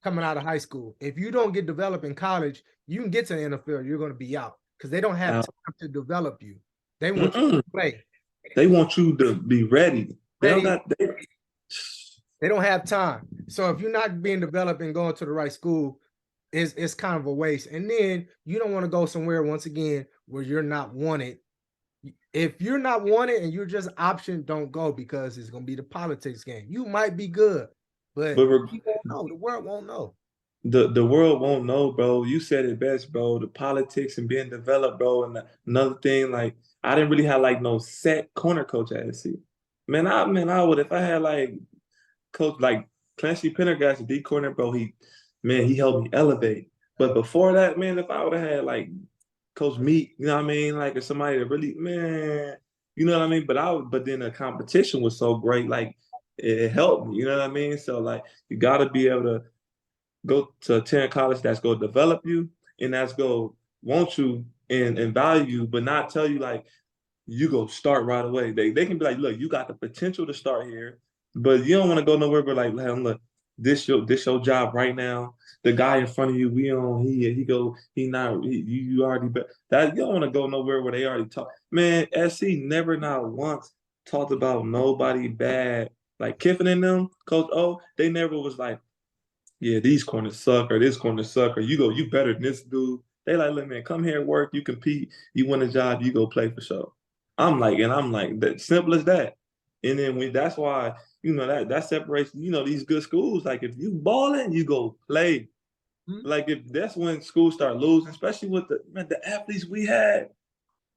coming out of high school. If you don't get developed in college, you can get to the NFL, you're going to be out because they don't have time to develop you. They want you to play. They want you to be ready. They don't got. They don't have time. So if you're not being developed and going to the right school, it's kind of a waste. And then you don't want to go somewhere once again where you're not wanted. If you're not wanted and you're just option, don't go because it's gonna be the politics game. You might be good, but you won't know. The world won't know. The world won't know, bro. You said it best, bro. The politics and being developed, bro. And another thing, like I didn't really have like no set corner coach at SC. I would if I had like coach like Clancy Pendergast, the D corner, bro. He helped me elevate. But before that, man, if I would have had like Coach Meat, you know what I mean, like if somebody that really, you know what I mean. But then the competition was so great, like it helped me, you know what I mean. So like you got to be able to go to attend college that's going to develop you and that's going to want you and value you, but not tell you like you go start right away. They can be like, look, you got the potential to start here, but you don't want to go nowhere. But like, look, this your job right now. The guy in front of you, you already bet that you don't want to go nowhere where they already talk. Man, SC never not once talked about nobody bad. Like Kiffin and them, Coach O, they never was like, yeah, these corners suck or this corner suck or you better than this dude. They like, look, man, come here and work. You compete. You win a job. You go play for sure. I'm like, that simple as that. And then that's why, that separates, these good schools. Like if you balling, you go play. Mm-hmm. Like if that's when schools start losing, especially with the athletes we had.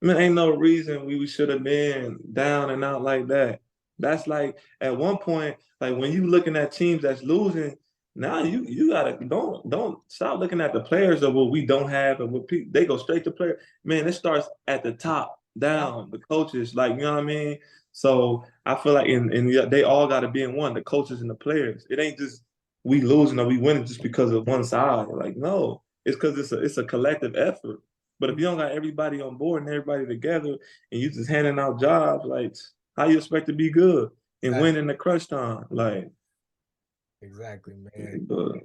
Man, ain't no reason we should have been down and out like that. That's like at one point, like when you looking at teams that's losing, now you gotta don't stop looking at the players of what we don't have and what people they go straight to player. Man, it starts at the top down, the coaches, like you know what I mean. So I feel like they all got to be in one, the coaches and the players. It ain't just we losing or we winning just because of one side. Like no, it's because it's a collective effort. But if you don't got everybody on board and everybody together and you just handing out jobs, like how you expect to be good and win in the crunch time? Like exactly, man.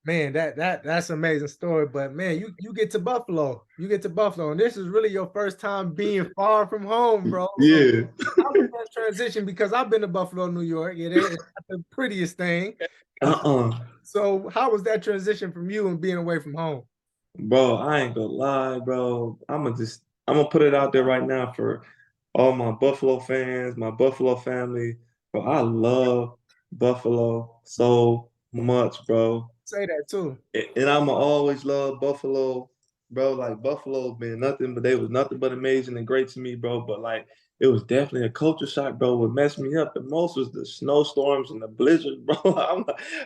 Man, that's an amazing story. But man, you get to Buffalo. You get to Buffalo, and this is really your first time being far from home, bro. Yeah. So how was that transition? Because I've been to Buffalo, New York. It's not the prettiest thing. So how was that transition from you and being away from home? Bro, I ain't gonna lie, bro. I'm gonna put it out there right now for all my Buffalo fans, my Buffalo family. Bro, I love Buffalo so much, bro. Say that too. And I'ma always love Buffalo, bro. Like Buffalo been nothing, but they was nothing but amazing and great to me, bro. But like it was definitely a culture shock, bro. What messed me up the most was the snowstorms and the blizzard, bro.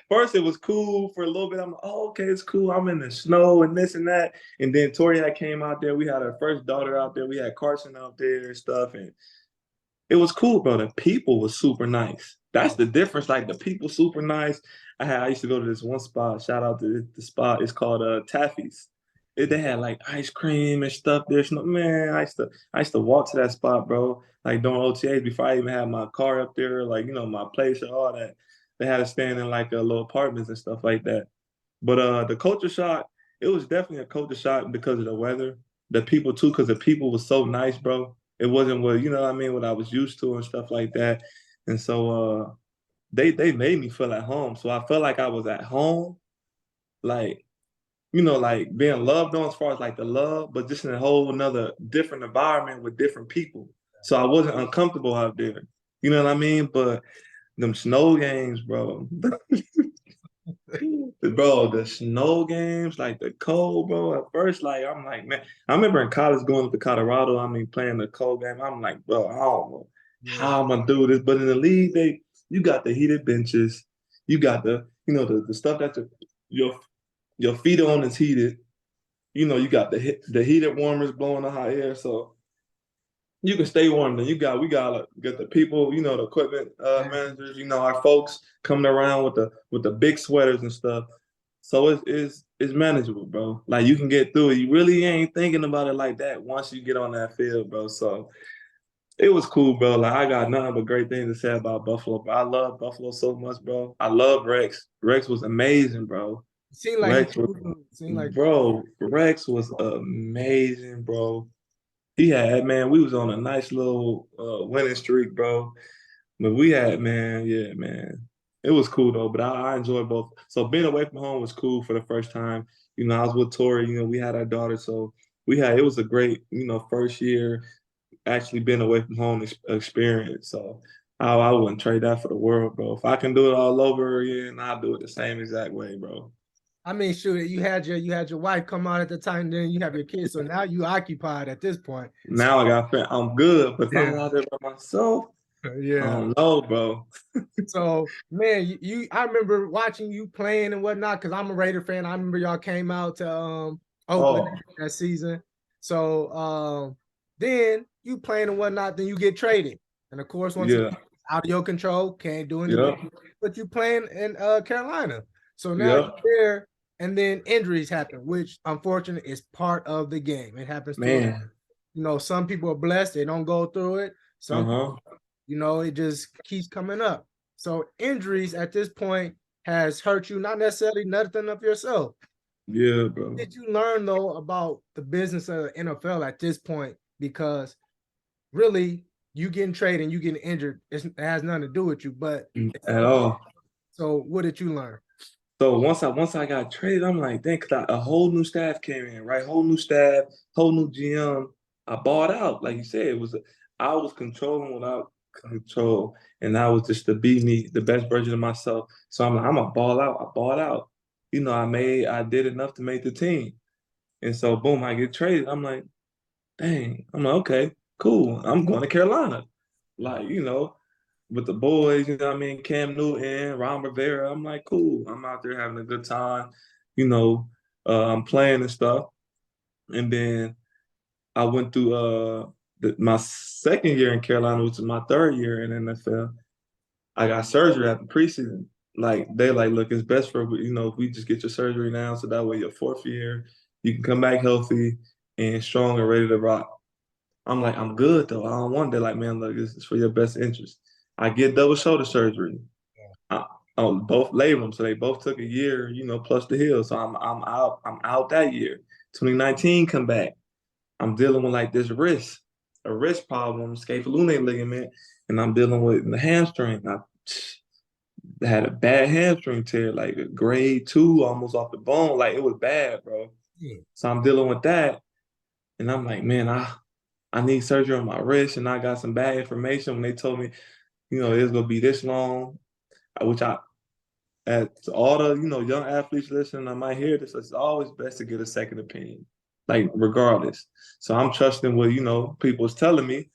First, it was cool for a little bit. I'm like, oh, okay, it's cool. I'm in the snow and this and that. And then Tori came out there. We had our first daughter out there. We had Carson out there and stuff. And it was cool, bro. The people was super nice. That's the difference. Like the people super nice. I used to go to this one spot. Shout out to the spot. It's called Taffy's. They had like ice cream and stuff there. Man, I used to walk to that spot, bro. Like during OTAs before I even had my car up there, like my place and all that. They had to stand in like little apartments and stuff like that. But the culture shock, it was definitely a culture shock because of the weather, the people too, because the people was so nice, bro. It wasn't what what I mean, what I was used to and stuff like that. And so they made me feel at home. So I felt like I was at home, like like being loved on as far as like the love, but just in a whole another different environment with different people. So I wasn't uncomfortable out there. You know what I mean? But them snow games, bro. Bro, the snow games, like the cold, bro. At first, like I'm like, man, I remember in college going to Colorado. I mean, playing the cold game. I'm like, bro, I don't know how I'm gonna do this. But in the league, you got the heated benches, you got the the stuff that your feet on is heated. You got the heated warmers blowing the hot air, so you can stay warm. Then we got the people, the equipment managers, our folks coming around with the big sweaters and stuff. So it's manageable, bro. Like you can get through it. You really ain't thinking about it like that once you get on that field, bro. So it was cool, bro. Like I got nothing but great things to say about Buffalo, bro. I love Buffalo so much, bro. I love Rex. Rex was amazing, bro. Seemed like he Rex cool was, dude. Seemed like bro, Rex was amazing, bro. He had, man, we was on a nice little winning streak, bro. But we had, man, yeah, man. It was cool though, but I enjoyed both. So being away from home was cool for the first time. You know, I was with Tori, you know, we had our daughter, so it was a great, first year actually being away from home experience. So I wouldn't trade that for the world, bro. If I can do it all over again, I'll do it the same exact way, bro. I mean, shoot, you had your wife come out at the time, then you have your kids, so now you occupied at this point. So Now I got I'm good, but if yeah, I'm out there by myself, I yeah. don't know, bro. So man, I remember watching you playing and whatnot because I'm a Raider fan. I remember y'all came out to Oakland Oh, that season. So then you playing and whatnot, then you get traded. And of course, once again, yeah, out of your control, can't do yeah, anything. But you playing in Carolina. So now yeah, you're there, and then injuries happen, which unfortunately is part of the game. It happens to us. man. Some people are blessed, they don't go through it. Some Uh-huh. it just keeps coming up. So injuries at this point has hurt you, not necessarily nothing of yourself. Yeah, bro. Did you learn though about the business of the NFL at this point? Because really, you getting traded and you getting injured, it has nothing to do with you. But At all. so what did you learn? So once I got traded, I'm like, dang, 'cause a whole new staff came in, right? Whole new staff, whole new GM. I bought out, like you said, I was controlling without control, and I was just to be me, the best version of myself. So I'm like, I'm a ball out. I bought out. I did enough to make the team, and so boom, I get traded. I'm like, dang. I'm like, okay, cool. I'm going to Carolina, like with the boys, you know what I mean? Cam Newton, Ron Rivera. I'm like, cool. I'm out there having a good time. You know, I'm playing and stuff. And then I went through my second year in Carolina, which is my third year in NFL. I got surgery after preseason. Like they like, look, it's best for if we just get your surgery now, so that way your fourth year you can come back healthy and strong and ready to rock. I'm like, I'm good though. I don't want that. Like, man, look, this is for your best interest. I get double shoulder surgery. I, both labrum, so they both took a year, plus the hill. So I'm out. I'm out that year. 2019 come back. I'm dealing with like this a wrist problem, scapholunate ligament, and I'm dealing with the hamstring. I had a bad hamstring tear, like a grade 2, almost off the bone. Like it was bad, bro. Yeah. So I'm dealing with that, and I'm like, man, I need surgery on my wrist, and I got some bad information when they told me, it's gonna be this long, which at all the young athletes listening, I might hear this. It's always best to get a second opinion, like regardless. So I'm trusting what people's telling me.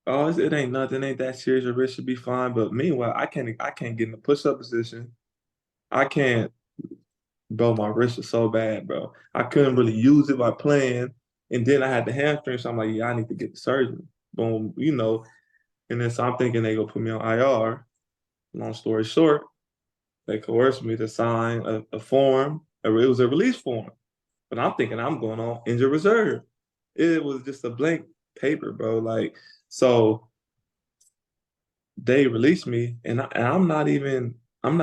Oh, it ain't nothing, ain't that serious. Your wrist should be fine. But meanwhile, I can't get in the push up position. I can't, bro. My wrist is so bad, bro. I couldn't really use it by playing, and then I had the hamstring. So I'm like, yeah, I need to get the surgery. Boom, And then so I'm thinking they gonna put me on IR. Long story short, they coerced me to sign a form. It was a release form, but I'm thinking I'm going on injured reserve. It was just a blank paper, bro. Like so, they released me, and I'm not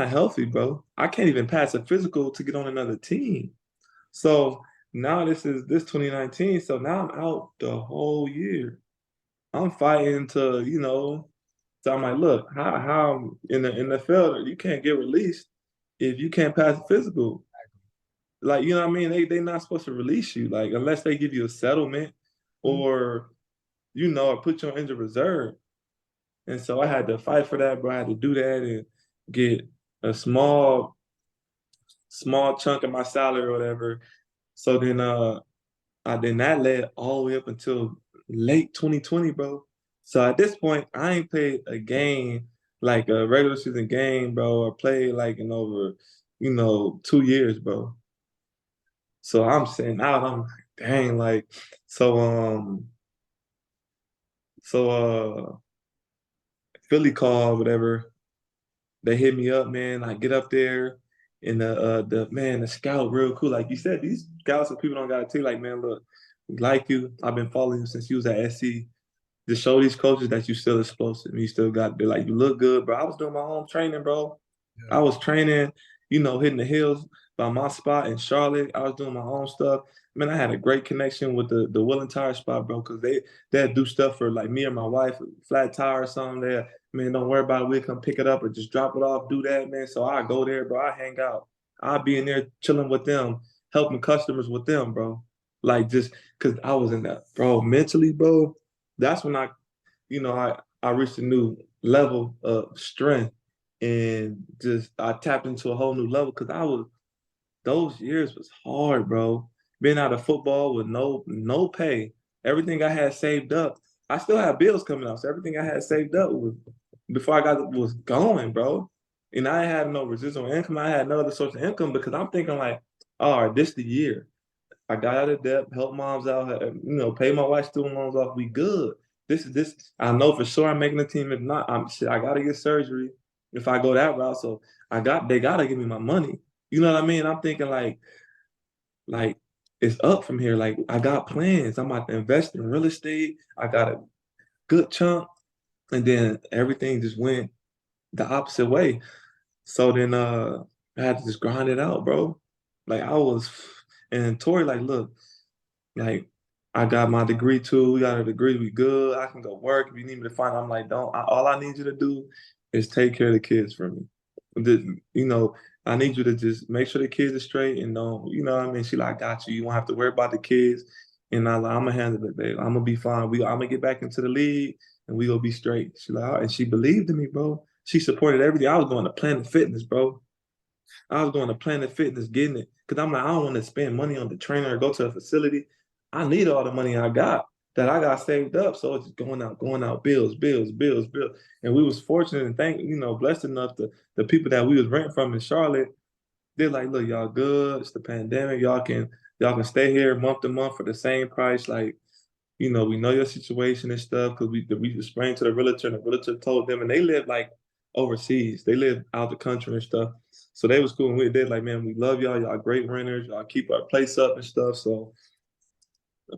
healthy, bro. I can't even pass a physical to get on another team. So now this 2019. So now I'm out the whole year. I'm fighting to, so I'm like, look, how in the NFL you can't get released if you can't pass a physical. Like, you know what I mean? They not supposed to release you, like unless they give you a settlement or or put you on injured reserve. And so I had to fight for that, bro. I had to do that and get a small chunk of my salary or whatever. So then then that led all the way up until late 2020, bro. So at this point, I ain't played a game, like a regular season game, bro, or played like in over, 2 years, bro. So I'm sitting out. I'm like, dang, like, so so Philly call, whatever. They hit me up, man. I get up there, and the scout real cool. Like you said, these scouts and people don't gotta tell you, like, man, look, we like you. I've been following you since you was at SC. Just show these coaches that you still explosive. You still got, they're like, you look good, bro. I was doing my own training, bro. I Yeah. was training, hitting the hills. by my spot in Charlotte. I was doing my own stuff. Man, I had a great connection with the wheel and tire spot, bro, because they'd do stuff for like me or my wife, flat tire or something. There, man, don't worry about it. We'll come pick it up or just drop it off, do that, man. So I go there, bro. I hang out. I'll be in there chilling with them, helping customers with them, bro. Like just because I was in that, bro, mentally, bro. That's when I reached a new level of strength and just I tapped into a whole new level because those years was hard, bro. Being out of football with no pay, everything I had saved up, I still had bills coming out. So everything I had saved up was before I got was going, bro. And I had no residual income. I had no other source of income because I'm thinking like, all right, this the year. I got out of debt, helped moms out, pay my wife's student loans off. We good. This is this. I know for sure I'm making the team. If not, I gotta get surgery if I go that route. So they gotta give me my money. You know what I mean? I'm thinking like it's up from here. Like I got plans. I'm about to invest in real estate. I got a good chunk, and then everything just went the opposite way. So then I had to just grind it out, bro. Like I was, and Tori like, look, like I got my degree too. We got a degree. We good. I can go work if you need me to find. I'm like, don't. All I need you to do is take care of the kids for me. I need you to just make sure the kids are straight and don't. You know what I mean? She like, got you. You won't have to worry about the kids. And I'm gonna handle it, babe. I'm gonna be fine. I'm gonna get back into the league and we gonna be straight. She like, all right. And she believed in me, bro. She supported everything. I was going to Planet Fitness, bro. I was going to Planet Fitness getting it because I'm like, I don't want to spend money on the trainer or go to a facility. I need all the money I got saved up. So it's just going out, bills, bills, bills, bills. And we was fortunate and blessed enough the people that we was renting from in Charlotte, they're like, look, y'all good. It's the pandemic. Y'all can stay here month to month for the same price. Like, we know your situation and stuff because we explained to the realtor and the realtor told them, and they live like overseas. They live out the country and stuff. So they was cool. And they're like, man, we love y'all. Y'all great renters. Y'all keep our place up and stuff. So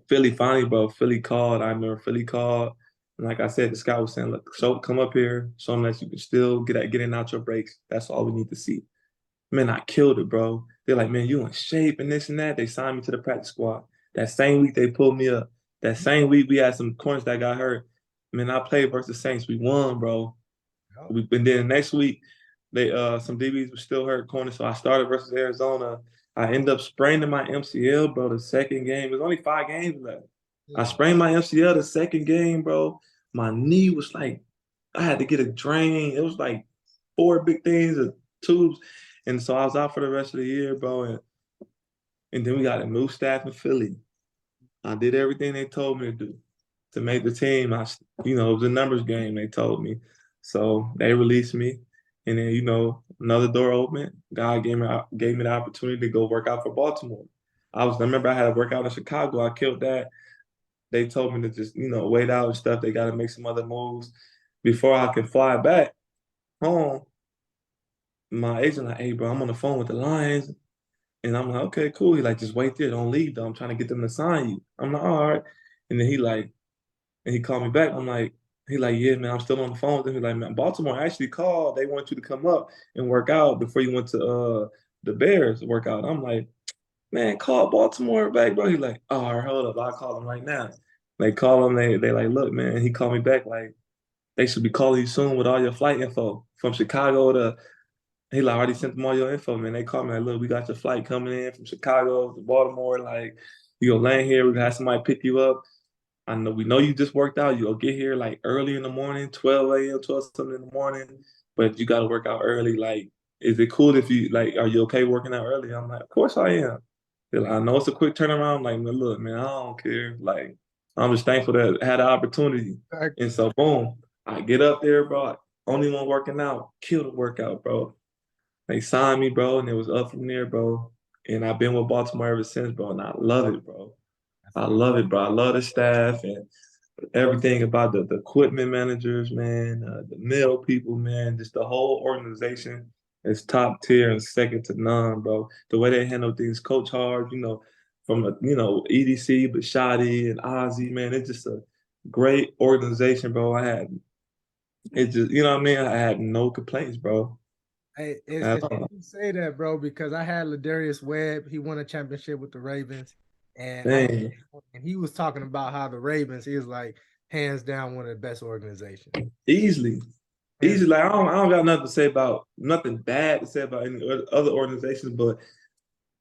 Philly finally, bro, Philly called. I remember Philly called. And like I said, the scout was saying, look, come up here, show them that you can still get in out your breaks. That's all we need to see. Man, I killed it, bro. They're like, man, you in shape and this and that. They signed me to the practice squad. That same week they pulled me up. That same week we had some corners that got hurt. Man, I played versus the Saints. We won, bro. And then the next week, they some DBs were still hurt corners. So I started versus Arizona. I ended up spraining my MCL, bro, the second game. There's only 5 games left. I sprained my MCL the second game, bro. My knee was like, I had to get a drain. It was like 4 big things of tubes. And so I was out for the rest of the year, bro. And then we got a new staff in Philly. I did everything they told me to do to make the team. It was a numbers game, they told me. So they released me. And then, another door opened. God gave me the opportunity to go work out for Baltimore. I remember I had to work out in Chicago. I killed that. They told me to just, wait out and stuff. They got to make some other moves before I can fly back home. My agent like, hey, bro, I'm on the phone with the Lions. And I'm like, okay, cool. He like, just wait there. Don't leave, though. I'm trying to get them to sign you. I'm like, all right. And then he called me back. He like, yeah, man, I'm still on the phone with him. He's like, man, Baltimore actually called. They want you to come up and work out before you went to the Bears workout. I'm like, man, call Baltimore back, bro. He like, all right, hold up. I'll call them right now. They call him. They like, look, man. He called me back like, they should be calling you soon with all your flight info from Chicago to. He like already sent them all your info, man. They called me like, look, we got your flight coming in from Chicago to Baltimore. Like, you gonna land here. We gonna have somebody pick you up. We know you just worked out. You'll get here like early in the morning, 12 a.m., 12 something in the morning. But you gotta work out early. Like, is it cool if you like? Are you okay working out early? I'm like, of course I am. They're like, I know it's a quick turnaround. I'm like, man, look, man, I don't care. Like, I'm just thankful that I had the opportunity. And so, boom, I get up there, bro. Only one working out, kill the workout, bro. They signed me, bro, and it was up from there, bro. And I've been with Baltimore ever since, bro, and I love it, bro. I love it, bro. I love the staff and everything about the equipment managers, man, the mill people, man, just the whole organization is top tier and second to none, bro. The way they handle things, Coach Hard, from EDC, Bashadi and Ozzy, man, it's just a great organization, bro. I had no complaints, bro. Hey, At it's all. you say that, bro, because I had Lardaruis Webb. He won a championship with the Ravens, and Dang, he was talking about how the Ravens, he was like, hands down one of the best organizations. easily. Hands Easy, like I don't got nothing to say about nothing bad to say about any other organizations, but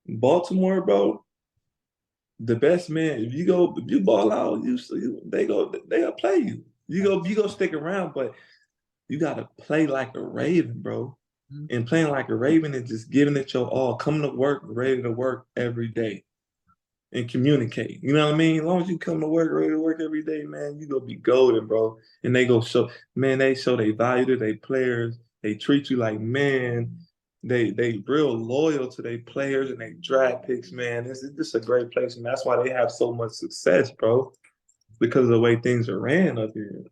Baltimore, bro, the best man. If you ball out, they'll play you. You go stick around, but you gotta play like a Raven, bro. down. And playing like a Raven and just giving it your all, coming to work, ready to work every day and communicate. You know what I mean? As long as you come to work, ready to work every day, man, you gonna be golden, bro. And they go show, man, they show they value to their players. They treat you like man. They real loyal to their players and they draft picks, man. This is just a great place, and that's why they have so much success, bro. Because of the way things are ran up here.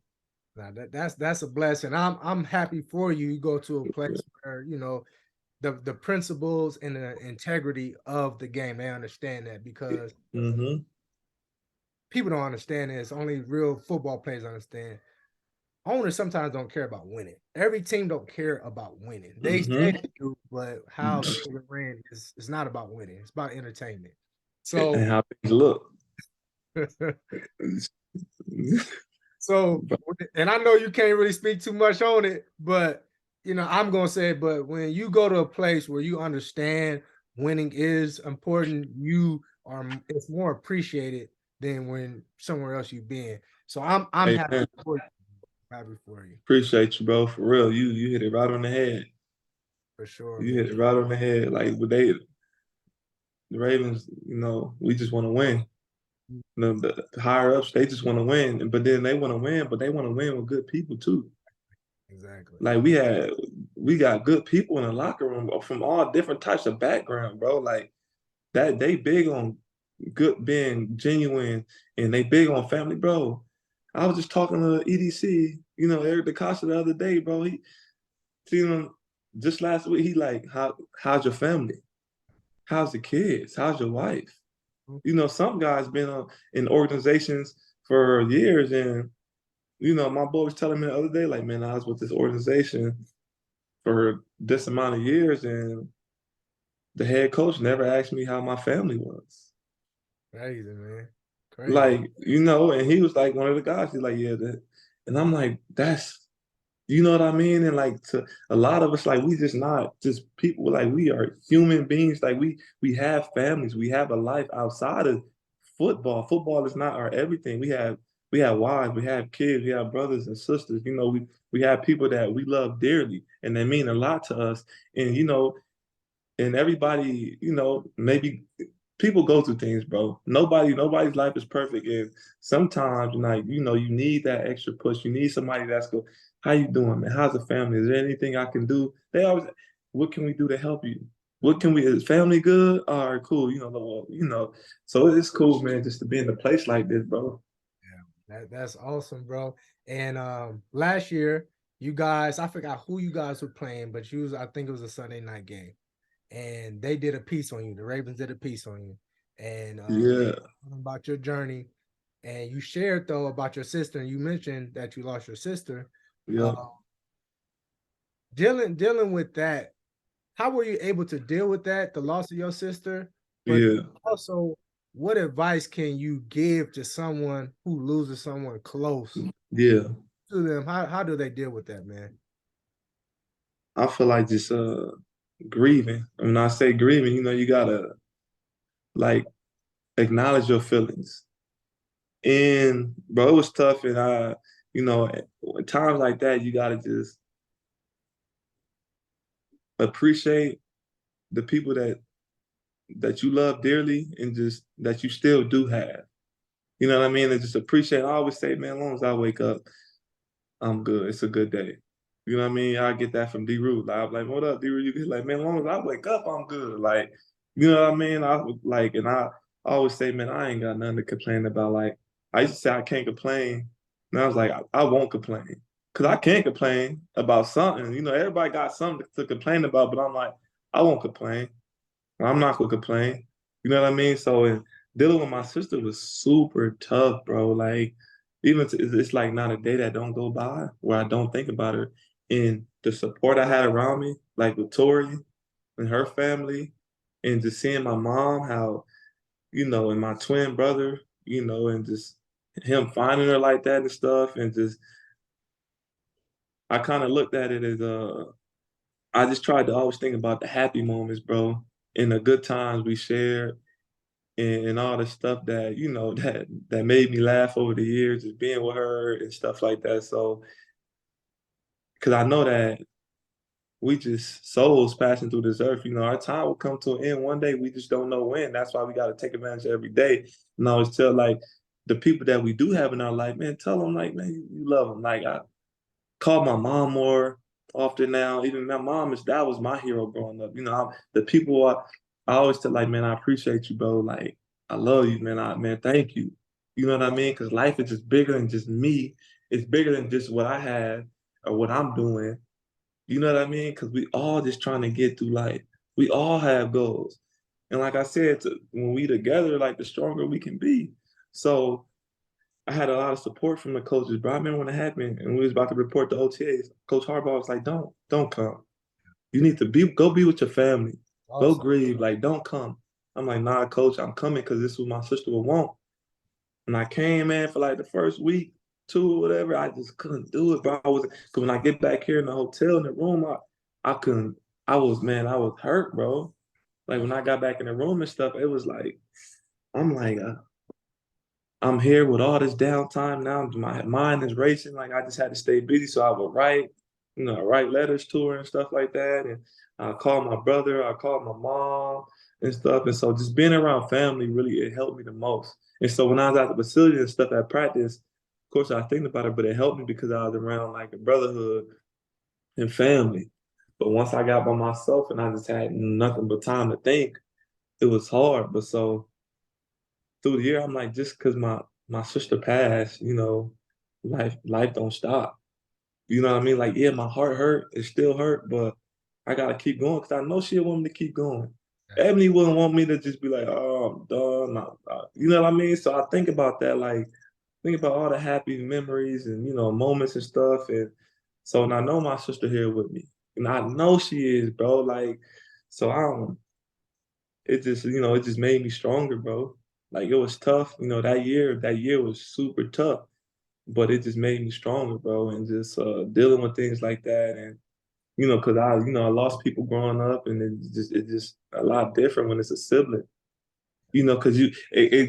Now that's a blessing. I'm happy for you. You go to a place where the principles and the integrity of the game. They understand that because Mm-hmm. people don't understand this. Only real football players understand. Owners sometimes don't care about winning. Every team don't care about winning. They say Mm-hmm. they do, but how things are ran is not about winning. It's about entertainment. And So how things look. so and I know you can't really speak too much on it, but I'm gonna say it, but when you go to a place where you understand winning is important, it's more appreciated than when somewhere else you've been. So I'm Hey, happy man, for you. Happy for you. appreciate you, bro. For real. You hit it right on the head. For sure, You man. hit it right on the head. Like with the Ravens, we just want to win. The higher ups, they just want to win, but then they want to win, but they want to win with good people too. Exactly. Like we got good people in the locker room from all different types of background, bro. Like that, they big on good being genuine, and they big on family, bro. I was just talking to EDC, Eric DeCosta the other day, bro. He seen him just last week. He like, how's your family? How's the kids? How's your wife? Some guys been in organizations for years, and my boy was telling me the other day, like, man, I was with this organization for this amount of years, and the head coach never asked me how my family was. Crazy, man. Crazy. Like, and he was like one of the guys. He's like, yeah, that, and I'm like, that's, you know what I mean? And like to a lot of us, like we just not just people. Like we are human beings. Like we have families. We have a life outside of football. Football is not our everything. We have wives. We have kids. We have brothers and sisters. We have people that we love dearly, and they mean a lot to us. And and everybody, maybe people go through things, bro. Nobody's life is perfect, and sometimes, like, you need that extra push. You need somebody that's go, how you doing, man? How's the family? Is there anything I can do? They always, what can we do to help you? What can we? Is family good? All right, cool. So it's cool, man, just to be in a place like this, bro. Yeah, that's awesome, bro. And last year, you guys, I forgot who you guys were playing, but I think it was a Sunday night game. And they did a piece on you. The Ravens did a piece on you. And Yeah, about your journey. And you shared though about your sister, and you mentioned that you lost your sister. yeah, Uh, dealing with that, how were you able to deal with that, the loss of your sister? But yeah, also, what advice can you give to someone who loses someone close yeah. to them? How do they deal with that, man? I feel like just grieving. When I say grieving, you gotta like acknowledge your feelings. And bro, it was tough. And at times like that, you gotta just appreciate the people that you love dearly and just that you still do have. You know what I mean? And just appreciate. I always say, man, as long as I wake up, I'm good. It's a good day. You know what I mean? I get that from D Root. Like, I'm like, what up, D Root? You get like, man, as long as I wake up, I'm good. Like, you know what I mean? I always say, man, I ain't got nothing to complain about. Like, I used to say I can't complain. And I was like, I won't complain. Cause I can't complain about something. Everybody got something to complain about, but I'm like, I won't complain. I'm not gonna complain. You know what I mean? So and dealing with my sister was super tough, bro. Like it's like not a day that don't go by where I don't think about her. and the support I had around me, like with Tori and her family, and just seeing my mom, how, and my twin brother, and just him finding her like that and stuff, and just I kind of looked at it as I just tried to always think about the happy moments, bro, and the good times we shared, and all the stuff that that made me laugh over the years, just being with her and stuff like that. So, because I know that we just souls passing through this earth. Our time will come to an end one day. We just don't know when. That's why we got to take advantage of every day. And I always tell like the people that we do have in our life, man, tell them like, man, you love them. Like I call my mom more often now. Even my mom that was my hero growing up. The people I always tell like, man, I appreciate you, bro. Like I love you, man. Man, thank you. You know what I mean? Because life is just bigger than just me. It's bigger than just what I have or what I'm doing. You know what I mean? Because we all just trying to get through life. We all have goals. And like I said, when we together, like the stronger we can be. So I had a lot of support from the coaches. But I remember when it happened and we was about to report the OTAs, Coach Harbaugh was like, don't come. You need to go be with your family. Go Awesome. grieve. Like, don't come. I'm like, nah, coach, I'm coming because this is what my sister would want. And I came, man, for like the first week, two, or whatever. I just couldn't do it, bro. Cause when I get back here in the hotel in the room, I couldn't. I was hurt, bro. Like when I got back in the room and stuff, it was like I'm like I'm here with all this downtime now. My mind is racing. Like I just had to stay busy, so I would write, write letters to her and stuff like that. And I called my brother, I called my mom and stuff. And so just being around family really it helped me the most. And so when I was at the facility and stuff at practice, of course I think about it, but it helped me because I was around like a brotherhood and family. But once I got by myself and I just had nothing but time to think, it was hard. But so through the year, I'm like, just because my sister passed, life don't stop. You know what I mean? Like, yeah, my heart hurt, it still hurt, but I gotta keep going because I know she'll want me to keep going. Ebony wouldn't want me to just be like, oh, I'm done. You know what I mean? So I think about that, like, think about all the happy memories and moments and stuff. And so, and I know my sister here with me, and I know she is, bro. Like, so I don't. It just made me stronger, bro. Like it was tough, that year was super tough, but it just made me stronger, bro. And just dealing with things like that, and because I lost people growing up, and it's just a lot different when it's a sibling, because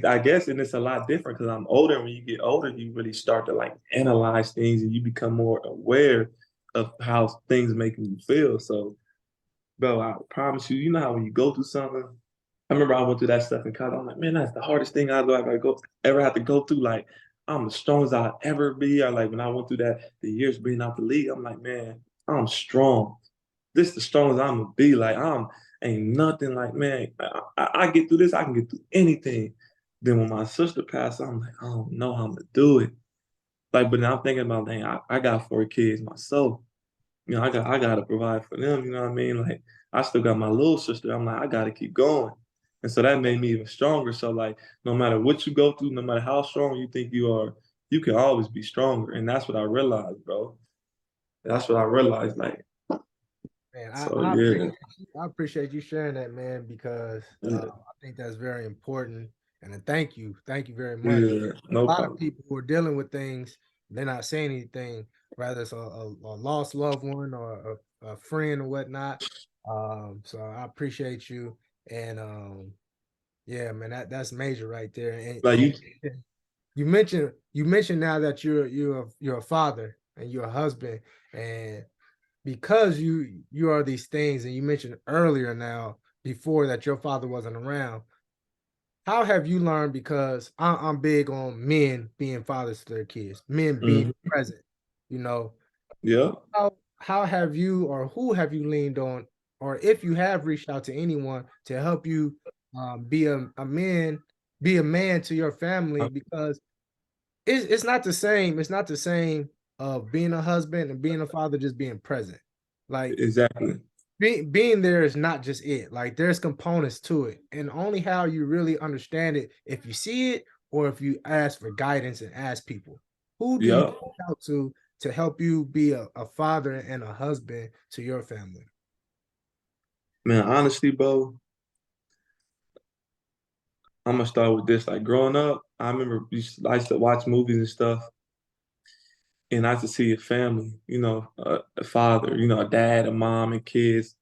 I guess, and it's a lot different because I'm older. And when you get older, you really start to like analyze things, and you become more aware of how things make you feel. So, bro, I promise you, how when you go through something. I remember I went through that stuff in college. I'm like, man, that's the hardest thing ever have to go through. Like, I'm the strongest I'll ever be. Or like when I went through the years being out the league, I'm like, man, I'm strong. This is the strongest I'm gonna be. Like, ain't nothing like, man, I get through this, I can get through anything. Then when my sister passed, I'm like, I don't know how I'm gonna do it. Like, but now I'm thinking about, dang, I got 4 kids myself. I gotta provide for them, you know what I mean? Like I still got my little sister. I'm like, I gotta keep going. And so that made me even stronger. So like no matter what you go through, no matter how strong you think you are, you can always be stronger. And that's what I realized, bro. That's what I realized. Like, Man, so yeah. I appreciate you sharing that, man, because Yeah, I think that's very important. And then thank you very much. yeah, no A lot of problem. people who are dealing with things, they're not saying anything, whether it's a lost loved one or a friend or whatnot. So I appreciate you, and yeah, man, that's major right there. Like And you you mentioned now that you're a father and you're a husband, and because you are these things, and you mentioned earlier now before that your father wasn't around. How have you learned? Because I'm big on men being fathers to their kids, men being mhm. present. You know, Yeah. how have you, or who have you leaned on, or if you have reached out to anyone to help you be be a man to your family? Because it's not the same. It's not the same of being a husband and being a father, just being present. Like Exactly. being there is not just it. Like there's components to it, and only how you really understand it if you see it or if you ask for guidance and ask people. Who do you Yeah. reach out to help you be a father and a husband to your family? Man, honestly, bro, I'm gonna start with this. Like growing up, I remember I used to watch movies and stuff, and I used to see a family, a father, a dad, a mom, and kids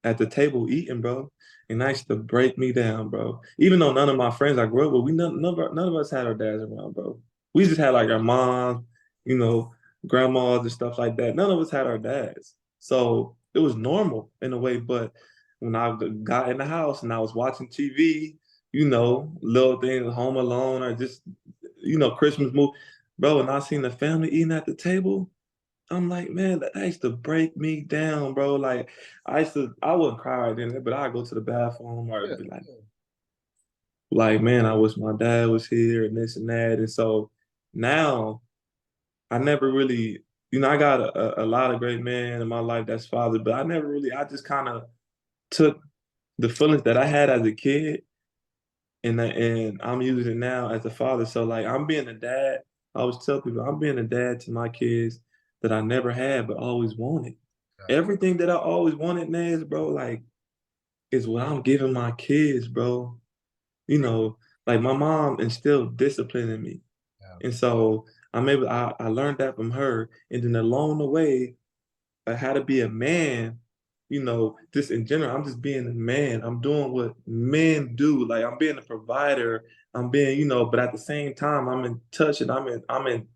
at the table eating, bro. And that used to break me down, bro. Even though none of my friends I grew up with, none of us had our dads around, bro. We just had like our moms, you know, grandmas and stuff like that. None of us had our dads. So it was normal in a way. But when I got in the house and I was watching TV, little things, Home Alone or just, Christmas movie, bro, and I seen the family eating at the table, I'm like, man, that used to break me down, bro. Like, I wouldn't cry right then, but I'd go to the bathroom or Yeah. be like, man, I wish my dad was here and this and that. And so now I never really, I got a lot of great men in my life that's father, but I just kind of took the feelings that I had as a kid and I'm using it now as a father. So like, I'm being a dad. I always tell people, I'm being a dad to my kids that I never had, but always wanted. Everything that I always wanted, Naz, bro, like, is what I'm giving my kids, bro. You know, like my mom instilled discipline in me. Yeah. And so I learned that from her. And then along the way, I had to be a man, just in general. I'm just being a man. I'm doing what men do. Like I'm being a provider. I'm being, but at the same time, I'm in touch and I'm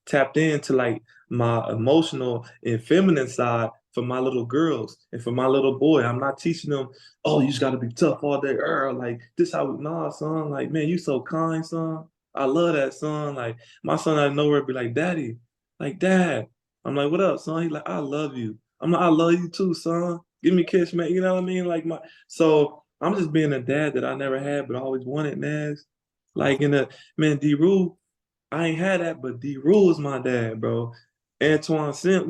tapped into like my emotional and feminine side for my little girls and for my little boy. I'm not teaching them, oh, you just gotta be tough all day, like this how nah, son. Like, man, you so kind, son. I love that, son. Like my son out of nowhere be like, Daddy, like Dad. I'm like, what up, son? He's like, I love you. I'm like, I love you too, son. Give me a kiss, man. You know what I mean? Like so I'm just being a dad that I never had, but I always wanted, Naz. Like in the man, D-Rule, I ain't had that, but D-Rule is my dad, bro. Antoine Simp,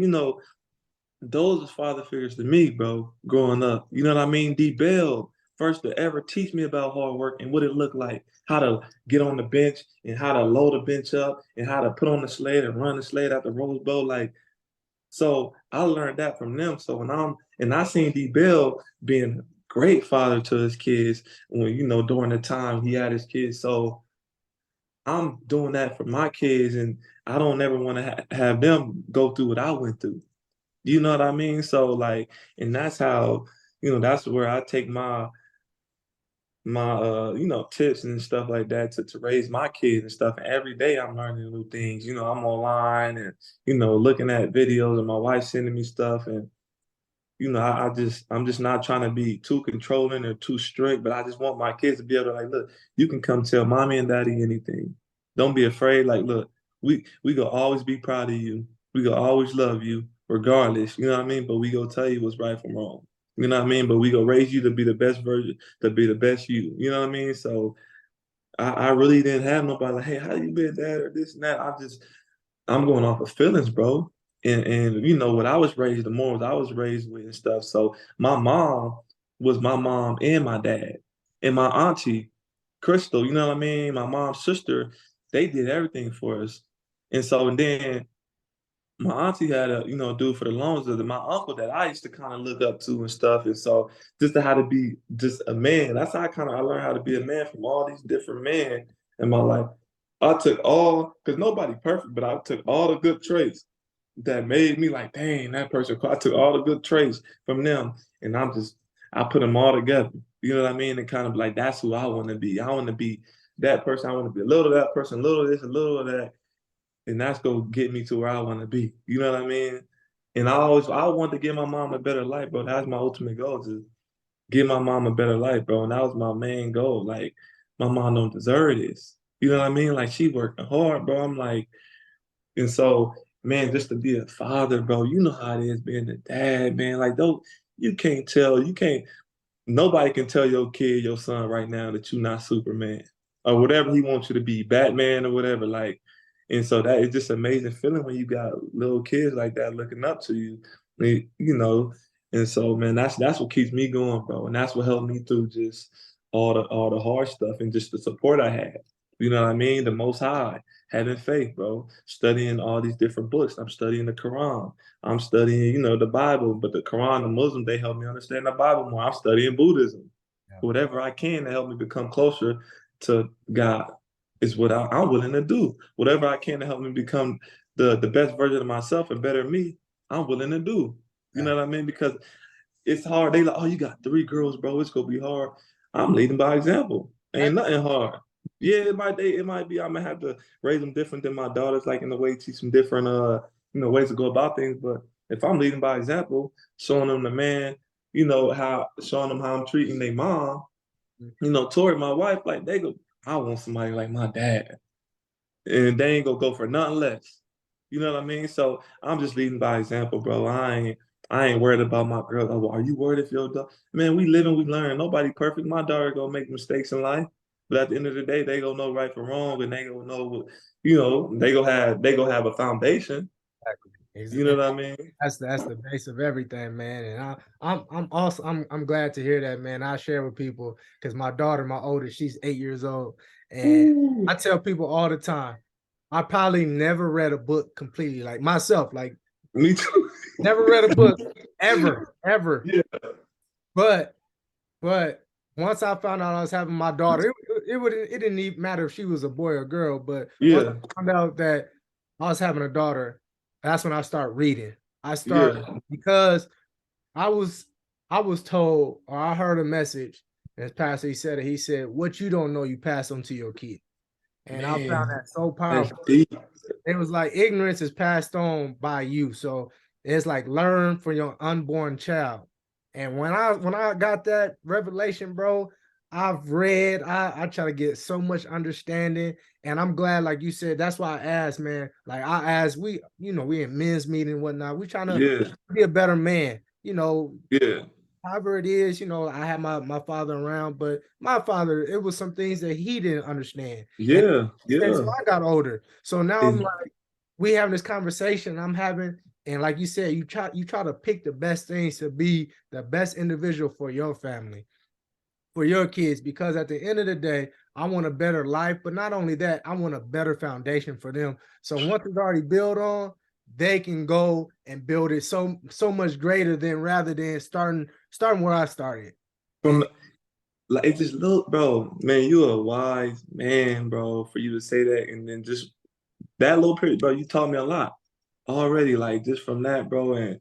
those are father figures to me, bro, growing up. You know what I mean? D-Bell, first to ever teach me about hard work and what it looked like, how to get on the bench and how to load the bench up and how to put on the sled and run the sled at the Rose Bowl. Like, so I learned that from them. So and I seen D-Bell being a great father to his kids when, during the time he had his kids. So I'm doing that for my kids, and I don't ever want to have them go through what I went through. You know what I mean? So like, and that's how, that's where I take my tips and stuff like that to raise my kids and stuff. And every day I'm learning new things. I'm online and looking at videos, and my wife sending me stuff, and I'm just not trying to be too controlling or too strict, but I just want my kids to be able to like, look, you can come tell mommy and daddy anything. Don't be afraid. Like, look, we gonna always be proud of you. We gonna always love you, regardless. You know what I mean? But we gonna tell you what's right from wrong. You know what I mean? But we gonna raise you to be the best version, to be the best you. You know what I mean? So I really didn't have nobody like, hey, how you been, dad, or this and that. I'm going off of feelings, bro. And what I was raised, the morals I was raised with and stuff. So my mom was my mom and my dad. And my auntie, Crystal, you know what I mean? My mom's sister, they did everything for us. And then my auntie had a, dude for the loans of my uncle that I used to kind of look up to and stuff. And so just to how to be just a man, that's how I learned how to be a man from all these different men in my life. I took all, because nobody perfect, but I took all the good traits that made me like, dang, that person. I took all the good traits from them, and I put them all together. You know what I mean? And kind of like, that's who I want to be. I want to be that person. I want to be a little of that person, a little of this, a little of that, and that's gonna get me to where I want to be. You know what I mean? And I want to give my mom a better life, bro. That's my ultimate goal, to give my mom a better life, bro. And that was my main goal. Like, my mom don't deserve this. You know what I mean? Like, she working hard, bro. I'm like, and so, man, just to be a father, bro, you know how it is being a dad, man. Like, though, you can't, nobody can tell your kid, your son right now that you're not Superman or whatever he wants you to be, Batman or whatever. Like, and so that is just amazing feeling when you got little kids like that looking up to you, you know. And so, man, that's what keeps me going, bro. And that's what helped me through just all the hard stuff and just the support I had. You know what I mean? The Most High having faith, bro. Studying all these different books. I'm studying the Quran. I'm studying, you know, the Bible. But the Quran, the Muslims, they help me understand the Bible more. I'm studying Buddhism. Yeah. Whatever I can to help me become closer to God is what I'm willing to do. Whatever I can to help me become the best version of myself and better me, I'm willing to do. You know what I mean? Because it's hard. They like, oh, you got 3 girls, bro. It's gonna be hard. I'm leading by example. Ain't nothing hard. Yeah, it might be. I'm gonna have to raise them different than my daughters, like in the way teach them different ways to go about things. But if I'm leading by example, showing them the man, showing them how I'm treating their mom, Tori, my wife, like they go, I want somebody like my dad. And they ain't gonna go for nothing less. You know what I mean? So I'm just leading by example, bro. I ain't worried about my girl. Oh, are you worried if your daughter? Man, we live and we learn. Nobody perfect. My daughter gonna make mistakes in life, but at the end of the day, they gonna know right from wrong, and they gonna know what they gonna have a foundation. You know And what I mean? that's the base of everything, man. And I'm also I'm glad to hear that, man. I share with people because my daughter, my oldest, she's 8 years old, and Ooh, I tell people all the time, I probably never read a book completely, like myself, like me too. never read a book ever. Yeah, But But once I found out I was having my daughter, it didn't even matter if she was a boy or girl. But once yeah, I found out that I was having a daughter, that's when I started reading. I started yeah. because I was I was told, or I heard a message, and pastor he said it. He said, "What you don't know, you pass on to your kid." And I found Man, that so that's powerful. deep. It was like ignorance is passed on by you. So it's like learn from your unborn child. And when I got that revelation, bro, I've read, I try to get so much understanding. And I'm glad, like you said, that's why I asked, man. Like I asked, we in men's meeting and whatnot. We trying to Yeah, be a better man, yeah, however it is, I had my father around, but my father, it was some things that he didn't understand. And yeah, until yeah. I got older. So now I'm It's, like, we having this conversation I'm having, and like you said, you try to pick the best things to be the best individual for your family, for your kids, because at the end of the day, I want a better life, but not only that, I want a better foundation for them. So once it's already built on, they can go and build it so much greater than rather than starting where I started. from like it just look, bro, man, you a wise man, bro, for you to say that. And then just that little period, bro, you taught me a lot already, like just from that, bro. And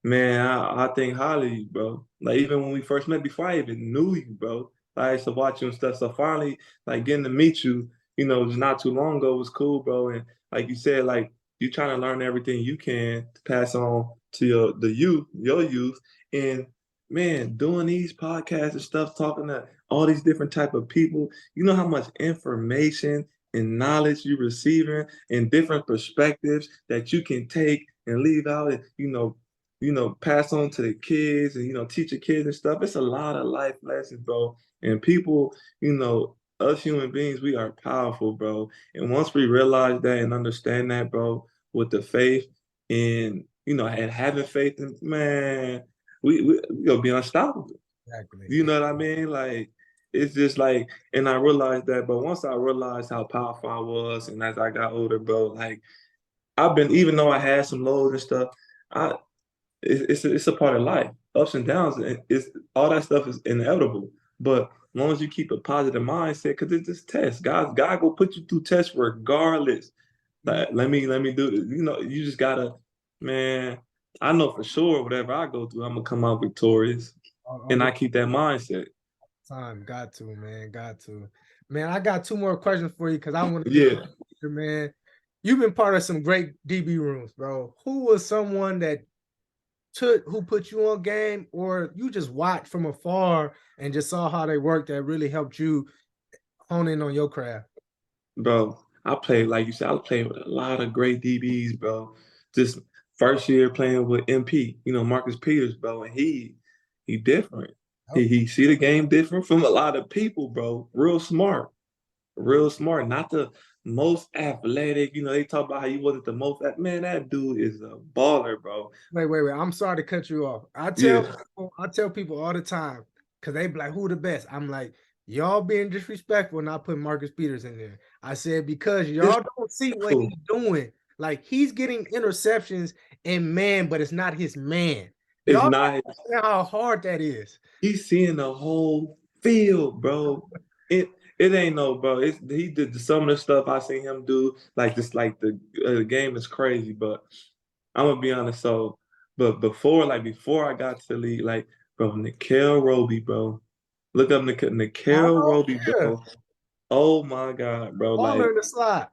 man, I think highly of you, bro. Like even when we first met, before I even knew you, bro, I used to watch you and stuff. So finally, like getting to meet you, just not too long ago was cool, bro. And like you said, like you trying to learn everything you can to pass on to your youth. And man, doing these podcasts and stuff, talking to all these different type of people, you know how much information and knowledge you're receiving and different perspectives that you can take and leave out and pass on to the kids and teach the kids and stuff. It's a lot of life lessons, bro. And people, us human beings, we are powerful, bro. And once we realize that and understand that, bro, with the faith and and having faith in, man, we gonna be unstoppable. Exactly. You know what I mean? Like it's just like, and I realized that, but once I realized how powerful I was, and as I got older, bro, like I've been, even though I had some lows and stuff, I it's a part of life. Ups and downs, it's all that stuff is inevitable. But as long as you keep a positive mindset, because it's just tests. God will put you through tests regardless. Like, let me do this. You just gotta, man. I know for sure whatever I go through, I'm gonna come out victorious, All and the I keep that mindset. time, got to, man, got to. Man, I got two more questions for you because I want to get Yeah, you, man. You've been part of some great DB rooms, bro. Who was someone that who put you on game, or you just watched from afar and just saw how they worked that really helped you hone in on your craft? bro. I played, like you said, I played with a lot of great DBs, bro. Just first year playing with MP, Marcus Peters, bro, and he different. Oh, He see the game different from a lot of people, bro. Real smart, real smart. Not the most athletic. They talk about how he wasn't the most. Man, that dude is a baller, bro. wait. I'm sorry to cut you off. Yeah, I tell people all the time because they be like, "Who the best?" I'm like, y'all being disrespectful, not putting Marcus Peters in there. I said because It's y'all don't see what cool. he's doing. Like he's getting interceptions and man, but it's not his man. It's Y'all not. don't understand how hard that is. He's seeing the whole field, bro. It ain't no, bro. He did some of the stuff I seen him do. Like this, like the game is crazy. But I'm gonna be honest. So, but before I got to the league, like, bro, Nickel Roby, bro. Look up Nickel Oh Roby, yeah, bro. Oh my God, bro. baller Like, in the slot.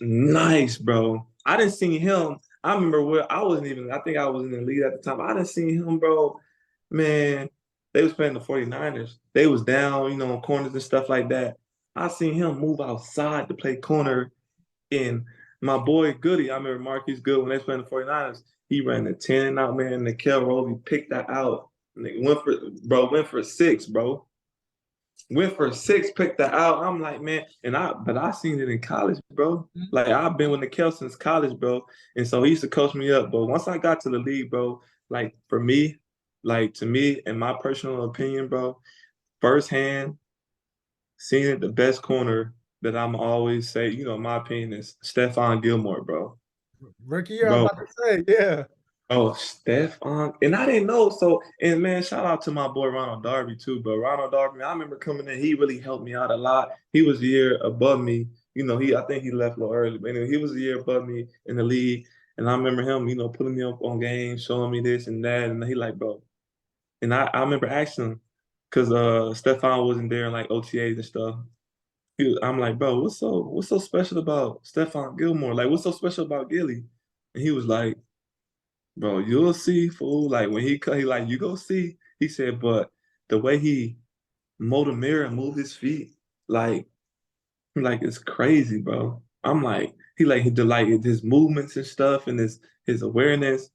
nice, bro. I didn't see him. I remember where I wasn't even, I think I was in the league at the time. I didn't see him, bro. Man, they was playing the 49ers. They was down, on corners and stuff like that. I seen him move outside to play corner. And my boy Goody, I remember Marquise Good when they was playing the 49ers. He ran the 10 out, man. Nickel Roby picked that out. And they went for six, bro. Went for six, picked that out. I'm like, man, but I seen it in college, bro. Like I've been with Nikel since college, bro. And so he used to coach me up. But once I got to the league, bro, like for me, like to me, in my personal opinion, bro, firsthand, seeing it, the best corner that I'm always say, my opinion is Stephon Gilmore, bro. Rookie year, I'm Bro, about to say, yeah. oh, Stephon. And I didn't know. So, and man, shout out to my boy Ronald Darby too. But Ronald Darby, I remember coming in, he really helped me out a lot. He was a year above me. I think he left a little early, but anyway, he was a year above me in the league. And I remember him, putting me up on games, showing me this and that. And he like, bro. And I remember asking him, because Stephon wasn't there in like OTAs and stuff. I'm like, bro, what's so special about Stephon Gilmore? Like, what's so special about Gilly? And he was like, bro, you'll see, fool. Like when he cut, he like, you go see. He said, but the way he mowed a mirror and moved his feet, like, it's crazy, bro. I'm like, he did like his movements and stuff and his awareness.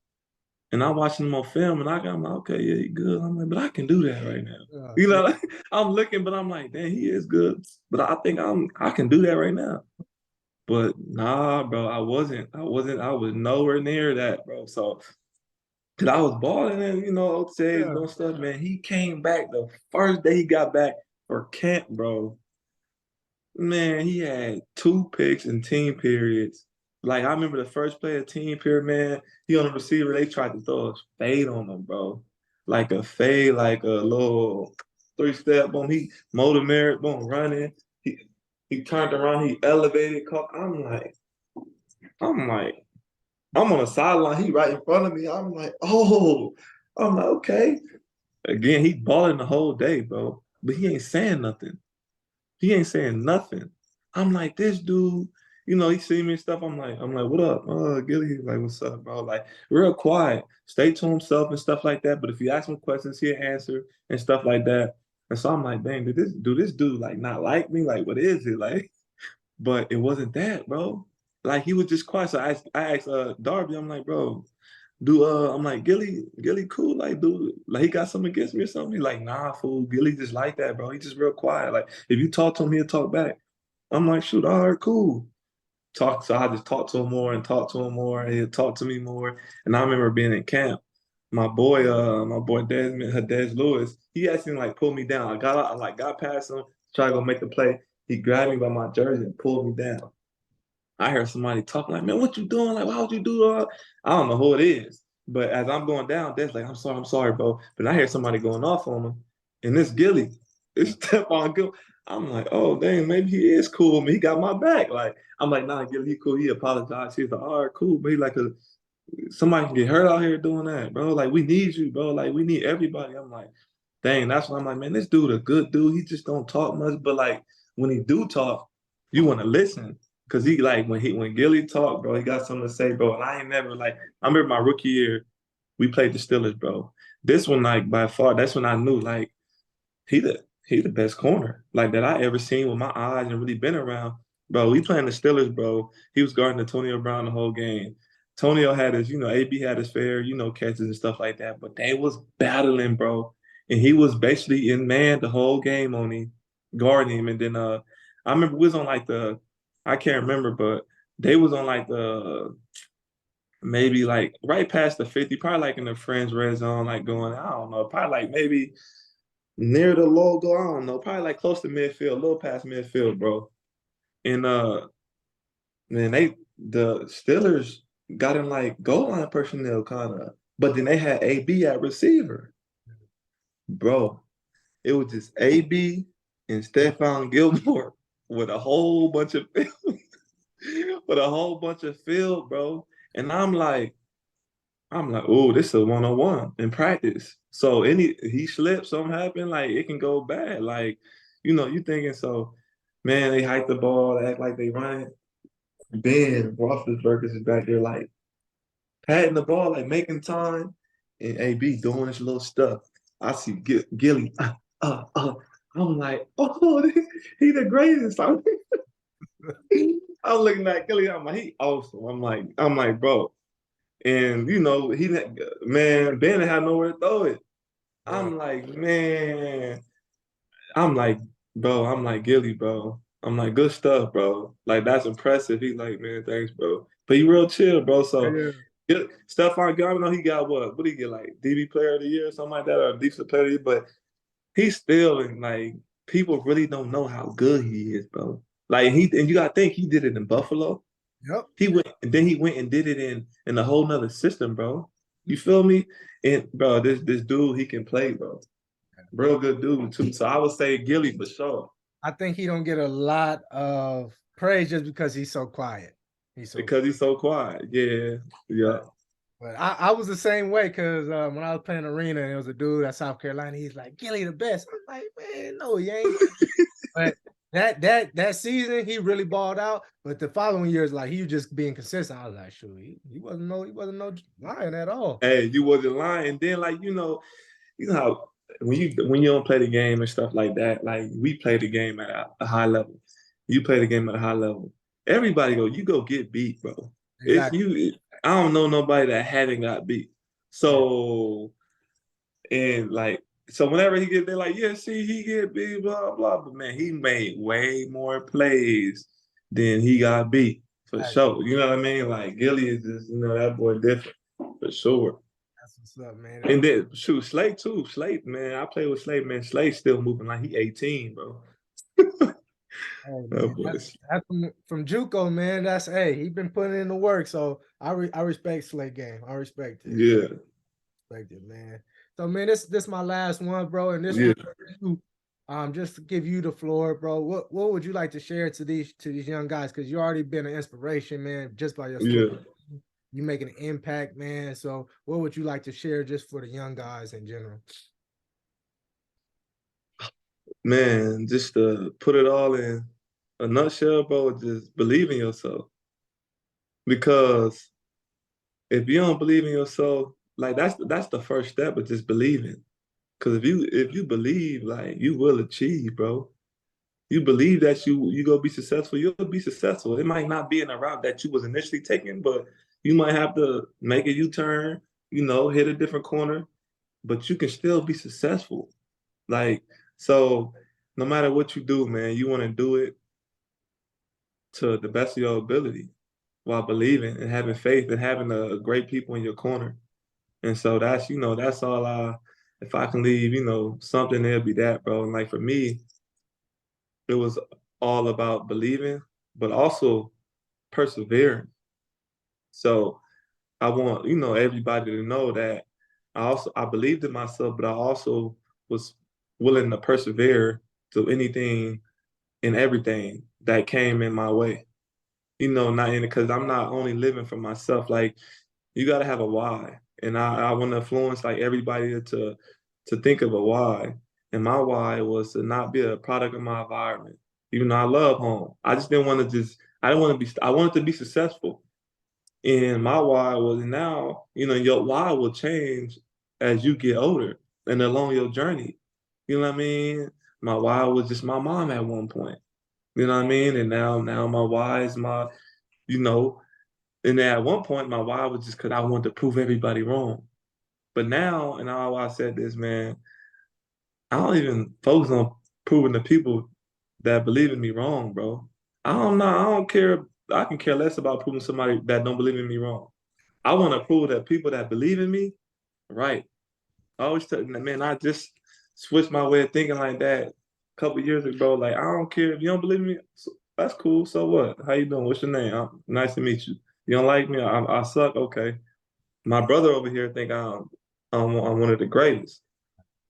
And I'm watching him on film and I'm like, okay, yeah, he good. I'm like, but I can do that right now. Yeah. Like, I'm looking, but I'm like, damn, he is good. But I think I can do that right now. But nah, bro, I was nowhere near that, bro. So cause I was balling and OTAs Yeah. doing stuff, man. He came back the first day he got back for camp, bro. Man, he had two picks in team periods. Like I remember the first play of team period, man. He on the receiver, they tried to throw a fade on him, bro. Like a fade, like a little three-step, boom. He motor merit, boom, running. He turned around, he elevated. I'm like, I'm on the sideline. He right in front of me. I'm like, oh, I'm like, okay. Again, he balling the whole day, bro. But he ain't saying nothing. He ain't saying nothing. I'm like, this dude, he see me and stuff. I'm like, what up? Gilly, he's like, what's up, bro? Like, real quiet, stay to himself and stuff like that. But if you ask him questions, he'll answer and stuff like that. And so I'm like, dang, did this dude like not like me? Like, what is it? Like, but it wasn't that, bro. Like he was just quiet. So I asked Darby, I'm like, bro, I'm like, Gilly cool, like, dude, like he got something against me or something. He's like, nah, fool, Gilly just like that, bro. He just real quiet. Like if you talk to him, he'll talk back. I'm like, shoot, all right, cool. So I just talk to him more and talk to him more, and he'll talk to me more. And I remember being in camp. My boy Des Lewis, he actually like pulled me down. I got out, I like got past him, try to go make the play. He grabbed me by my jersey and pulled me down. I heard somebody talking like, man, what you doing? Like, why would you do that? I don't know who it is. But as I'm going down, that's like, I'm sorry, bro. But I hear somebody going off on him. And it's Gilly. It's Stephon Gilly. I'm like, oh, dang, maybe he is cool. He got my back. Like, I'm like, nah, Gilly, he cool. He apologized. He's like, all right, cool. But he like, somebody can get hurt out here doing that, bro. Like, we need you, bro. Like, we need everybody. I'm like, dang, that's why I'm like, man, this dude a good dude. He just don't talk much. But like, when he do talk, you want to listen. Cause he like when Gilly talked, bro, he got something to say, bro. And I ain't never like I remember my rookie year, we played the Steelers, bro. This one, like by far, that's when I knew like he the best corner like that I ever seen with my eyes and really been around. Bro, we playing the Steelers, bro. He was guarding Antonio Brown the whole game. Antonio had his, AB had his fair, catches and stuff like that. But they was battling, bro. And he was basically in man the whole game on him, guarding him. And then I remember we was on like I can't remember, but they was on like the maybe like right past the 50, probably like in the Friends red zone, like going, I don't know, probably like maybe near the logo. I don't know, probably like close to midfield, a little past midfield, bro. And man, the Steelers got in like goal line personnel kind of, but then they had AB at receiver, bro. It was just AB and Stephon Gilmore with a whole bunch of with a whole bunch of field, bro. And I'm like, oh, this is a 1-on-1 in practice. So he slips, something happen, like it can go bad. Like, you thinking so, man, they hike the ball, act like they run. Ben Roethlisberger is back there like patting the ball, like making time, and AB doing his little stuff. I see Gilly. I'm like, oh, he the greatest. I'm looking at Gilly. I'm like, he awesome. I'm like, bro. And man, Ben had nowhere to throw it. Yeah. I'm like, man. I'm like, bro. I'm like, Gilly, bro. I'm like, good stuff, bro. Like that's impressive. He's like, man, thanks, bro. But he real chill, bro. So Yeah. Stephon Gilmore, I know he got what? What did he get? Like DB Player of the Year or something like that, or Defensive Player of the Year. But he's still in like people really don't know how good he is, bro. Like and you gotta think he did it in Buffalo. Yep. He went and did it in a whole nother system, bro. You feel me? And bro, this dude he can play, bro. Real good dude too. So I would say Gilly for sure. I think he don't get a lot of praise just because he's so quiet. He's so Because he's so quiet. Yeah. Yeah. But I was the same way because when I was playing arena and it was a dude at South Carolina, he's like, Gilly the best. I'm like, man, no, he ain't. But that season, he really balled out. But the following years, like he was just being consistent. I was like, sure, he wasn't no lion at all. Hey, you wasn't lying. And then like, you know how when you don't play the game and stuff like that, like we play the game at a high level. You play the game at a high level. Everybody you go get beat, bro. It's Exactly. you. I don't know nobody that hadn't got beat. Yeah. So and like so whenever he get there, like, yeah, see, he get beat, blah, blah. But man, he made way more plays than he got beat for Right. sure. You know what I mean? Like Gilly is just, that boy different for sure. That's what's up, man. And then shoot, Slate too. Slate, man. I play with Slate, man. Slate's still moving like he 18, bro. Hey, That man, boy's that's from JUCO, man. That's he been putting in the work. So I respect Slate game. I respect it. yeah, Respect it, man. So man, this my last one, bro. And this yeah, one, you, just to give you the floor, bro. What would you like to share to these young guys? Because you already been an inspiration, man, just by your story. yeah. You making an impact, man. So what would you like to share just for the young guys in general? Man, just to put it all in a nutshell, bro, just believe in yourself. Because if you don't believe in yourself, like that's the first step of just believing. Because if you believe, like you will achieve, bro. You believe that you gonna be successful, you'll be successful. It might not be in a route that you was initially taking, but you might have to make a U-turn, hit a different corner, but you can still be successful. Like, so no matter what you do, man, you want to do it to the best of your ability while believing and having faith and having a great people in your corner. And so that's all if I can leave, something, it'll be that, bro. And like for me, it was all about believing, but also persevering. So I want, everybody to know that I believed in myself, but I also was willing to persevere to anything and everything that came in my way. Not in because I'm not only living for myself. Like you got to have a why, and I want to influence like everybody to think of a why. And my why was to not be a product of my environment. Even though I love home, I just didn't want to just. I didn't want to be. I wanted to be successful. And my why was now, your why will change as you get older and along your journey. You know what I mean? My why was just my mom at one point. You know what I mean? And now my why is you know, and then at one point my why was just because I wanted to prove everybody wrong. But now, and I said this, man, I don't even focus on proving the people that believe in me wrong, bro. I don't know. I don't care. I can care less about proving somebody that don't believe in me wrong. I want to prove that people that believe in me, right. I always tell man, I just switched my way of thinking like that a couple years ago. Like, I don't care if you don't believe me. That's cool. So what? How you doing? What's your name? Nice to meet you. You don't like me? I suck. Okay. My brother over here think I'm one of the greatest.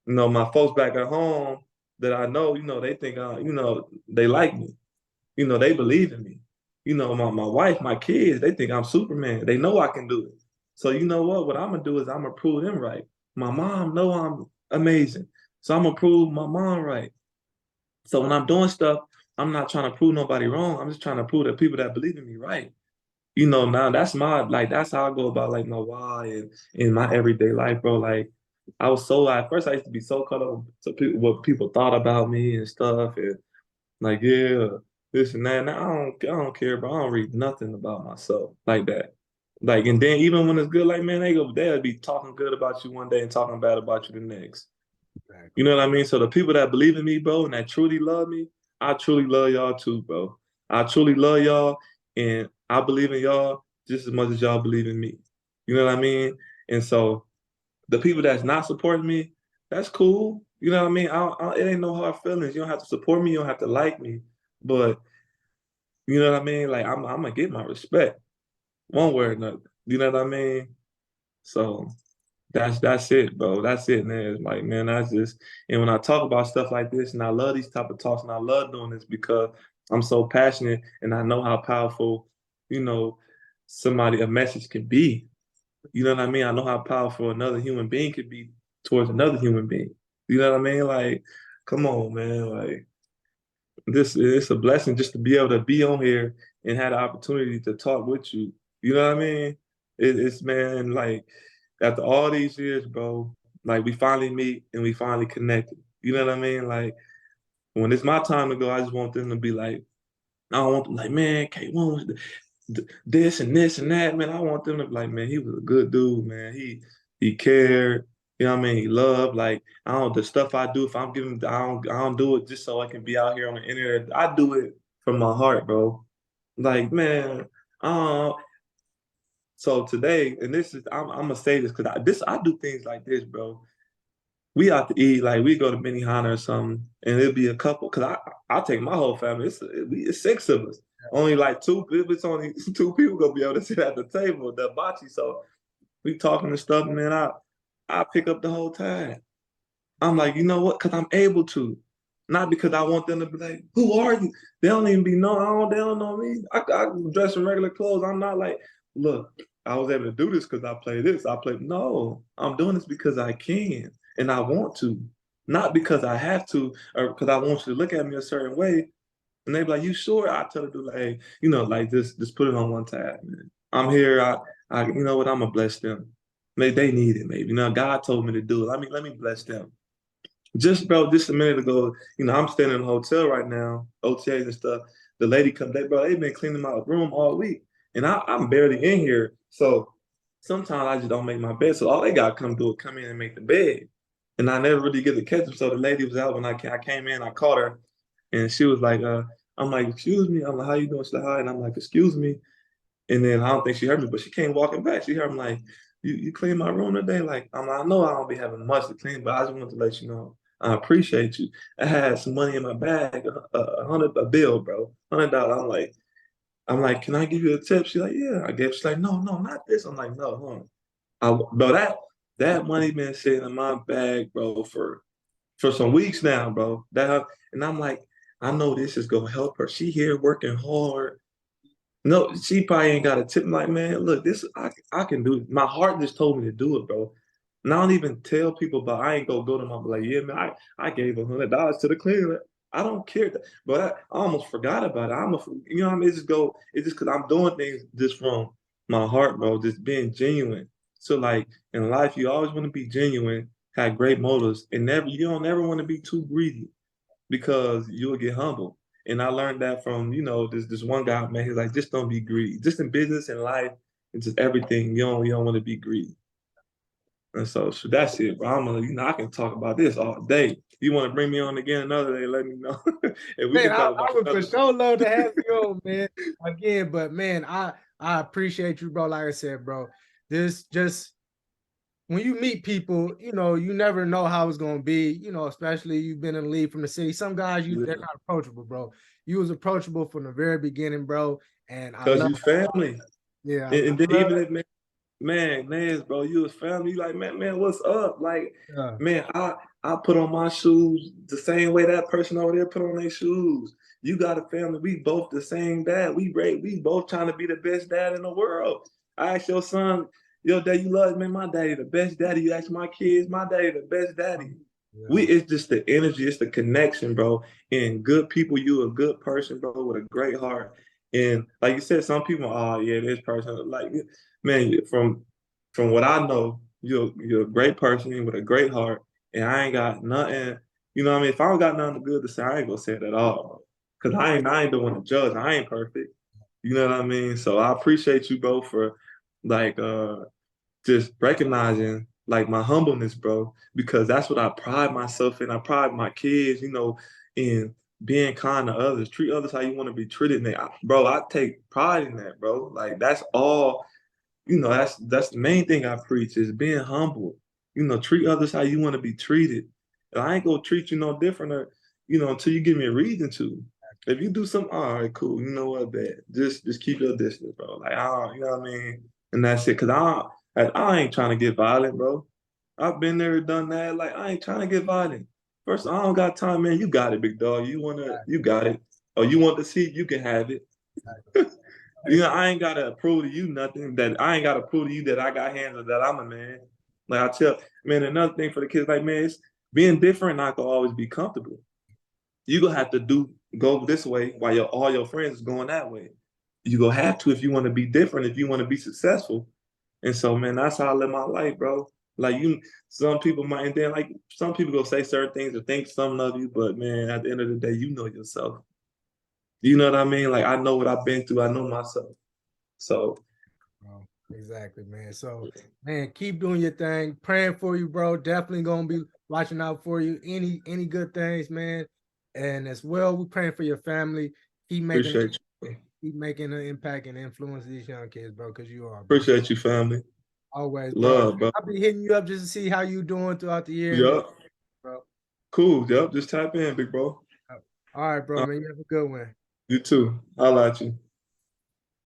You know, my folks back at home that I know, they think they like me. They believe in me. My wife, my kids, they think I'm Superman. They know I can do it. So you know what? What I'm gonna do is I'm gonna prove them right. My mom know I'm amazing. So I'm gonna prove my mom right. So when I'm doing stuff, I'm not trying to prove nobody wrong. I'm just trying to prove that people that believe in me right. Now that's how I go about like my why and in my everyday life, bro. Like at first I used to be so caught up to people, what people thought about me and stuff, and like, yeah, this and that. Now I don't care, bro. I don't read nothing about myself like that. Like, and then even when it's good, like, man, they'll be talking good about you one day and talking bad about you the next. You know what I mean? So the people that believe in me, bro, and that truly love me, I truly love y'all too, bro. I truly love y'all, and I believe in y'all just as much as y'all believe in me. You know what I mean? And so the people that's not supporting me, that's cool. You know what I mean? It ain't no hard feelings. You don't have to support me. You don't have to like me. But you know what I mean? Like I'm gonna get my respect one way or another. You know what I mean? So that's it, bro. That's it, man. It's like, man, that's just. And when I talk about stuff like this, and I love these type of talks, and I love doing this because I'm so passionate, and I know how powerful, you know, a message can be. You know what I mean? I know how powerful another human being could be towards another human being. You know what I mean? Like, come on, man. Like, this it's a blessing just to be able to be on here and have the opportunity to talk with you. You know what I mean? It's man, like after all these years, bro, like we finally meet and we finally connected. You know what I mean? Like when it's my time to go, I just want them to be like, I don't want them like, man, K1 was this and this and that, man. I want them to be like, man, he was a good dude, man. He cared. You know what I mean? He loved. Like, I don't the stuff I do, if I'm giving I don't do it just so I can be out here on the internet. I do it from my heart, bro. Like, man, uh, so today, and this is I'm gonna say this because I do things like this, bro. We out to eat, like we go to Benihana or something, and it'll be a couple. Cause I take my whole family. It's six of us. Only like two. If it's only two people gonna be able to sit at the table, the hibachi. So we talking and stuff, man. I pick up the whole time. I'm like, you know what? Cause I'm able to, not because I want them to be like, who are you? They don't even be know. They don't know me. I dress in regular clothes. I'm not like, look, I was able to do this because I play this. I play. No, I'm doing this because I can and I want to, not because I have to or because I want you to look at me a certain way. And they be like, you sure? I tell the dude, like, hey, like just put it on one tab, man. I'm here. You know what? I'm gonna bless them. Maybe they need it. Maybe God told me to do it. Let me bless them. Just a minute ago, I'm staying in a hotel right now, OTAs and stuff. The lady come, they've been cleaning my room all week, and I'm barely in here. So sometimes I just don't make my bed. So all they got to come in and make the bed. And I never really get to catch them. So the lady was out when I came in, I caught her, and she was like, I'm like, excuse me. I'm like, how you doing? She's like, hi. And I'm like, excuse me. And then I don't think she heard me, but she came walking back. She heard me like, you clean my room today? Like, I know I don't be having much to clean, but I just wanted to let you know. I appreciate you. I had some money in my bag, a bill, bro, $100. I'm like, can I give you a tip? She's like, yeah. I gave. She's like, no, not this. I'm like, no, bro, that money been sitting in my bag, bro, for some weeks now, bro. And I'm like, I know this is gonna help her. She here working hard. No, she probably ain't got a tip. I'm like, man, look, this I can do it. My heart just told me to do it, bro. And I don't even tell people about. I ain't gonna go to them. I'm like, yeah, man, I gave $100 to the cleaner. I don't care, but I almost forgot about it. What I mean? It's just because I'm doing things just from my heart, bro. Just being genuine. So like in life, you always want to be genuine, have great motives, and you don't ever want to be too greedy because you'll get humbled. And I learned that from, this one guy, man, he's like, just don't be greedy. Just in business and life and just everything, you don't want to be greedy. And so that's it, bro. I can talk about this all day. You want to bring me on again another day, let me know. And we Man, can I, talk I about would for another. sure love to have you on, man. Again, but man, I appreciate you, bro. Like I said, bro, this just when you meet people, you know, you never know how it's gonna be, you know, especially you've been in the league from the city. Some guys they're not approachable, bro. You was approachable from the very beginning, bro. And I Because love you family. yeah, And then I love even if man, Naz, bro, you was family. You like, man, what's up? Like, yeah. man, I put on my shoes the same way that person over there put on their shoes. You got a family. We both the same dad. We both trying to be the best dad in the world. I asked your son, your dad, you love man, my daddy the best daddy. You ask my kids, my daddy the best daddy. Yeah. It's just the energy, it's the connection, bro. And good people, you a good person, bro, with a great heart. And like you said, some people, oh yeah, this person, like man, from what I know, you're a great person with a great heart, and I ain't got nothing. You know what I mean? If I don't got nothing good to say, I ain't gonna say it at all. Cause I ain't the one to judge. I ain't perfect. You know what I mean? So I appreciate you, bro, for like just recognizing like my humbleness, bro, because that's what I pride myself in. I pride my kids, you know, in being kind to others, treat others how you want to be treated. And bro, I take pride in that, bro. Like that's all, you know, that's the main thing I preach is being humble. You know, treat others how you want to be treated. And I ain't gonna treat you no different, or, you know, until you give me a reason to. If you do something, all right, cool. You know what, bad. Just keep your distance, bro. Like, you know what I mean? And that's it. Cause I ain't trying to get violent, bro. I've been there, done that. Like, I ain't trying to get violent. First, I don't got time, man. You got it, big dog. You got it. Oh, you want to see? You can have it. You know, I ain't gotta prove to you nothing. That I ain't gotta prove to you that I got hands or that I'm a man. Like I tell, man, another thing for the kids, like, man, it's being different not gonna always be comfortable. You gonna have to go this way while all your friends is going that way. You gonna have to if you want to be different, if you want to be successful. And so, man, that's how I live my life, bro. Like some people might, and then like some people go say certain things or think something of you, but man, at the end of the day, you know yourself. You know what I mean? Like I know what I've been through. I know myself. So Bro. Exactly, man. So, man, keep doing your thing. Praying for you, bro. Definitely gonna be watching out for you. Any good things, man. And as well, we're praying for your family. Keep making appreciate you. keep making an impact and influence these young kids, bro. Because you are, bro. Appreciate you, family. Always, bro. Love, bro. I'll be hitting you up just to see how you doing throughout the year, and Yup. bro. Cool. Yup. Just tap in, big bro. All right, bro, man. You have a good one. You too. I'll at you.